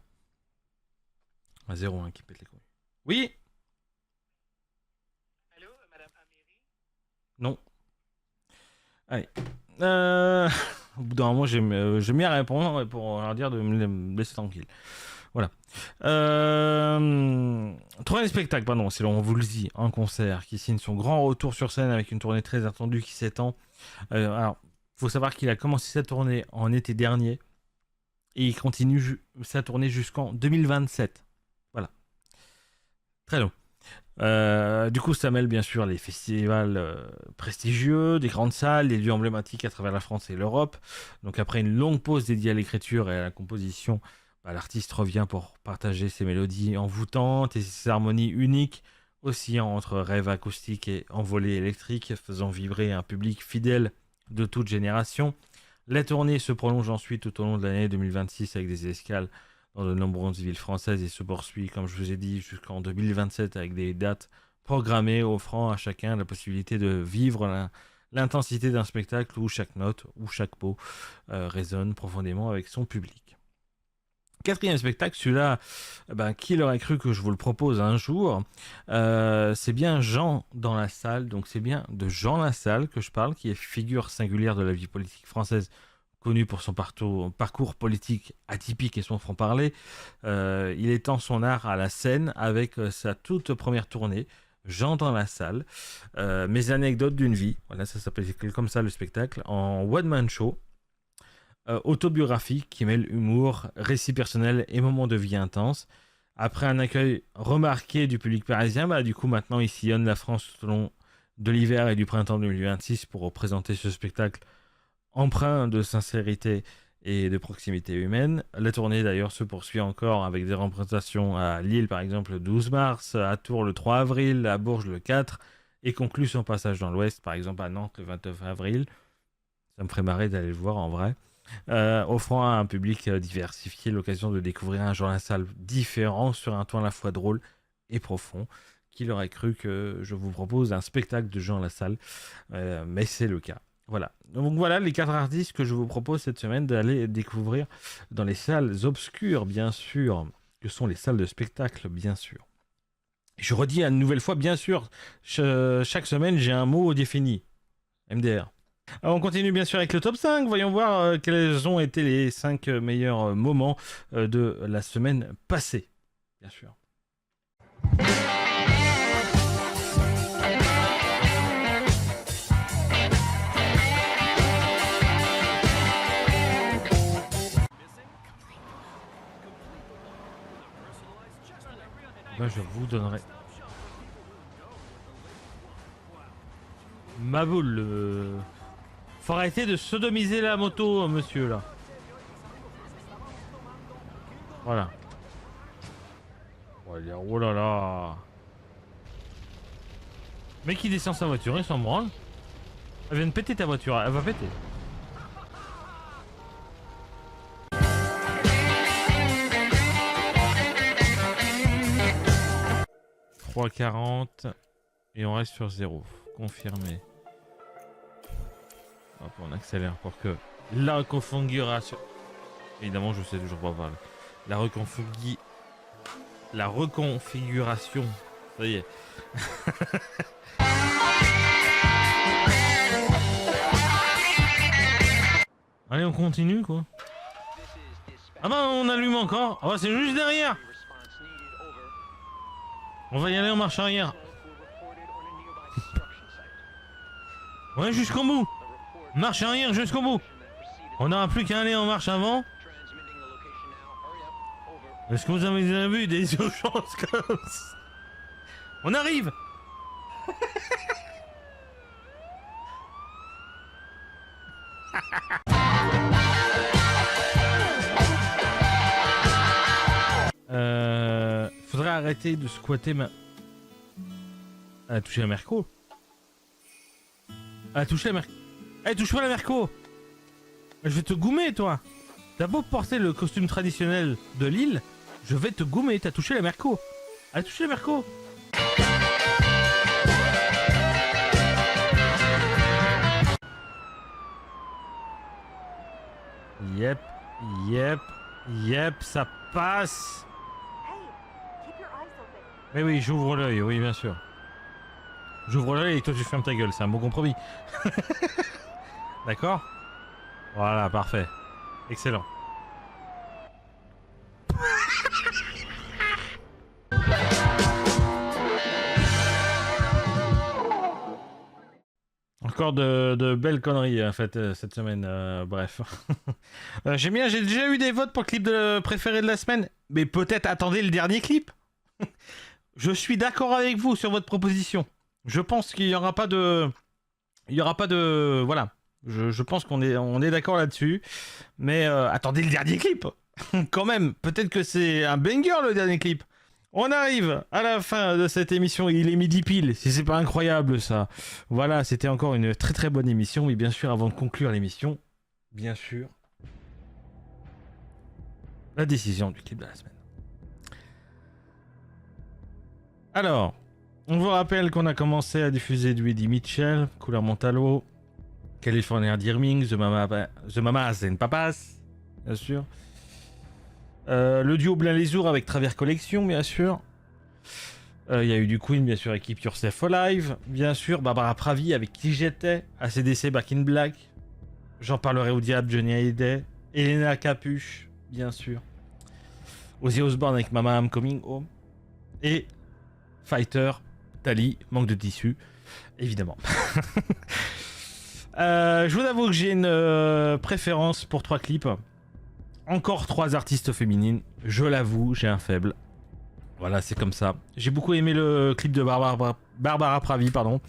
0-1 qui pète les couilles. Oui. Allô, Madame Améry? Non. Allez. Au bout d'un moment, j'ai mis à répondre pour leur dire de me laisser tranquille. Voilà. Troisième spectacle, pardon, c'est Laurent Voulzy en concert qui signe son grand retour sur scène avec une tournée très attendue qui s'étend. Alors, faut savoir qu'il a commencé sa tournée en été dernier et il continue sa tournée jusqu'en 2027. Voilà. Très long. Du coup, ça mêle bien sûr les festivals prestigieux, des grandes salles, des lieux emblématiques à travers la France et l'Europe. Donc après une longue pause dédiée à l'écriture et à la composition, l'artiste revient pour partager ses mélodies envoûtantes et ses harmonies uniques, oscillant entre rêves acoustiques et envolées électriques, faisant vibrer un public fidèle de toute génération. La tournée se prolonge ensuite tout au long de l'année 2026 avec des escales dans de nombreuses villes françaises et se poursuit, comme je vous ai dit, jusqu'en 2027 avec des dates programmées offrant à chacun la possibilité de vivre l'intensité d'un spectacle où chaque note ou chaque mot résonne profondément avec son public. Quatrième spectacle, celui-là, qui l'aurait cru que je vous le propose un jour, c'est bien Jean dans la salle, donc c'est bien de Jean Lassalle que je parle, qui est figure singulière de la vie politique française, connu pour son parcours politique atypique et son franc-parler. Il étend son art à la scène avec sa toute première tournée, Jean dans la salle, mes anecdotes d'une vie, voilà, ça s'appelle comme ça le spectacle, en one-man show, autobiographique qui mêle humour, récit personnel et moments de vie intenses. Après un accueil remarqué du public parisien, du coup maintenant il sillonne la France tout au long de l'hiver et du printemps 2026 pour représenter ce spectacle empreint de sincérité et de proximité humaine. La tournée d'ailleurs se poursuit encore avec des représentations à Lille par exemple le 12 mars, à Tours le 3 avril, à Bourges le 4 et conclut son passage dans l'Ouest par exemple à Nantes le 29 avril. Ça me ferait marrer d'aller le voir en vrai. Offrant à un public diversifié l'occasion de découvrir un Jean Lassalle différent sur un ton à la fois drôle et profond. Qui aurait cru que je vous propose un spectacle de Jean Lassalle, mais c'est le cas. Voilà. Donc voilà les 4 artistes que je vous propose cette semaine d'aller découvrir dans les salles obscures, bien sûr, que sont les salles de spectacle, bien sûr. Je redis une nouvelle fois, bien sûr, chaque semaine j'ai un mot défini. MDR. Alors on continue bien sûr avec le top 5. Voyons voir quels ont été les 5 meilleurs moments de la semaine passée. Bien sûr. Je vous donnerai ma boule. Faut arrêter de sodomiser la moto, monsieur, là. Voilà. Oh là là. Mec qui descend sa voiture, il s'en branle. Elle vient de péter ta voiture, elle va péter. « 3,40 et on reste sur 0. Confirmé. Hop, on accélère pour que la reconfiguration... Évidemment, je sais toujours pas parler. La reconfiguration. Ça y est. Allez, on continue quoi. Ah bah on allume encore. Ah bah c'est juste derrière. On va y aller en marche arrière. Ouais, jusqu'au bout. Marche arrière jusqu'au bout. On n'aura plus qu'à aller en marche avant. Est-ce que vous avez déjà vu des urgences comme ça? On arrive. Faudrait arrêter de squatter ma... Elle a touché la Merco. Elle a touché la Merco. Elle touche pas la Merco. Je vais te goumer toi. T'as beau porter le costume traditionnel de l'île, je vais te goumer. T'as touché la Merco. Elle a touché la Merco. Yep, yep, yep, ça passe. Mais oui, j'ouvre l'œil, oui, bien sûr. J'ouvre l'œil et toi tu fermes ta gueule, c'est un bon compromis. D'accord? Voilà, parfait. Excellent. Encore de belles conneries en fait cette semaine, bref. J'ai déjà eu des votes pour le clip préféré de la semaine, mais peut-être attendez le dernier clip. Je suis d'accord avec vous sur votre proposition. Je pense qu'il n'y aura pas de... Voilà. Je pense qu'on est d'accord là-dessus. Mais attendez le dernier clip. Quand même. Peut-être que c'est un banger le dernier clip. On arrive à la fin de cette émission. Il est midi pile. Si c'est pas incroyable ça. Voilà, c'était encore une très très bonne émission. Mais bien sûr, avant de conclure l'émission, bien sûr, la décision du clip de la semaine. Alors, on vous rappelle qu'on a commencé à diffuser du Eddie Mitchell, Couleur Montalo, California Dreaming, The Mamas and Papas, bien sûr. Le duo Blain les Ours avec Travers Collection, bien sûr. Il y a eu du Queen, bien sûr, avec Keep Yourself Alive, bien sûr. Barbara Pravi avec Qui j'étais, ACDC Back in Black. J'en parlerai au diable, Johnny Hallyday. Elena Capuche, bien sûr. Ozzy Osbourne avec Mama I'm Coming Home. Et Fighter, Tali, Manque de tissu, évidemment. Je vous avoue que j'ai une préférence pour 3 clips. Encore 3 artistes féminines, je l'avoue, j'ai un faible. Voilà, c'est comme ça. J'ai beaucoup aimé le clip de Barbara Pravi, pardon.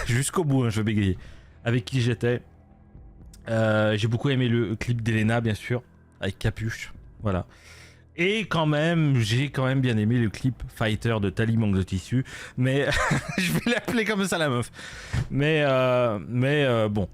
Jusqu'au bout, hein, je vais bégayer. Avec Qui j'étais. J'ai beaucoup aimé le clip d'Elena, bien sûr, avec Capuche. Voilà. Et quand même, j'ai quand même bien aimé le clip Fighter de Tali Manque de tissu. Mais je vais l'appeler comme ça la meuf. Mais bon.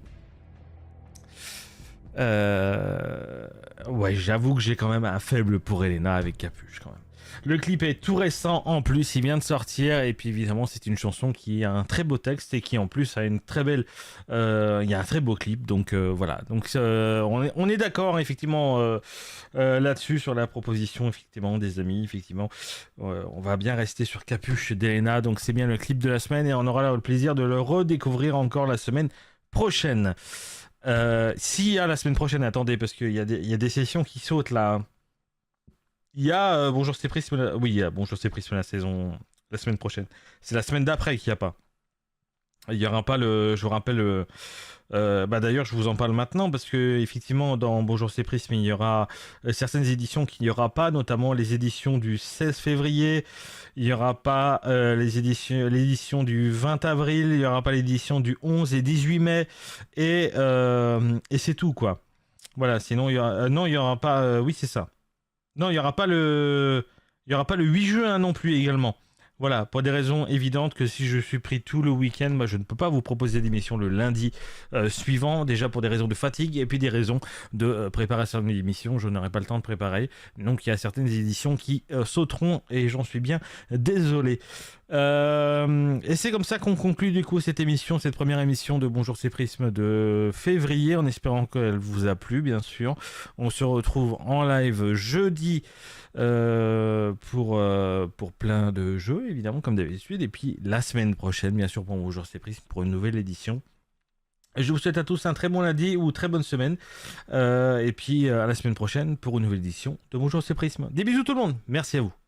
Ouais, j'avoue que j'ai quand même un faible pour Elena avec Capuche quand même. Le clip est tout récent en plus, il vient de sortir et puis évidemment c'est une chanson qui a un très beau texte et qui en plus a une très belle... il y a un très beau clip, donc voilà. Donc on est d'accord effectivement là-dessus sur la proposition effectivement des amis, effectivement. On va bien rester sur Capuche d'Elena, donc c'est bien le clip de la semaine et on aura le plaisir de le redécouvrir encore la semaine prochaine. S'il y a la semaine prochaine, attendez, parce qu'il y a des sessions qui sautent là. Il y a Bonjour c'est Prisme. Oui, il y a Bonjour c'est Prisme la semaine prochaine. C'est la semaine d'après qu'il n'y a pas. Il n'y aura pas le. Je vous rappelle. Bah d'ailleurs, je vous en parle maintenant parce que effectivement, dans Bonjour c'est Prisme, il y aura certaines éditions qu'il n'y aura pas, notamment les éditions du 16 février. Il n'y aura pas l'édition du 20 avril. Il n'y aura pas l'édition du 11 et 18 mai. Et c'est tout quoi. Voilà. Sinon, il y aura. Non, il n'y aura pas. Oui, c'est ça. Non, il n'y aura pas le 8 juin non plus également. Voilà, pour des raisons évidentes que si je suis pris tout le week-end, moi je ne peux pas vous proposer d'émission le lundi suivant, déjà pour des raisons de fatigue et puis des raisons de préparation de l'émission, je n'aurai pas le temps de préparer. Donc il y a certaines éditions qui sauteront et j'en suis bien désolé. Et c'est comme ça qu'on conclut du coup cette émission, cette première émission de Bonjour c'est Prisme de février, en espérant qu'elle vous a plu bien sûr. On se retrouve en live jeudi pour plein de jeux évidemment comme d'habitude, et puis la semaine prochaine bien sûr pour Bonjour c'est Prisme pour une nouvelle édition. Je vous souhaite à tous un très bon lundi ou très bonne semaine, et puis à la semaine prochaine pour une nouvelle édition de Bonjour c'est Prisme. Des bisous tout le monde, merci à vous.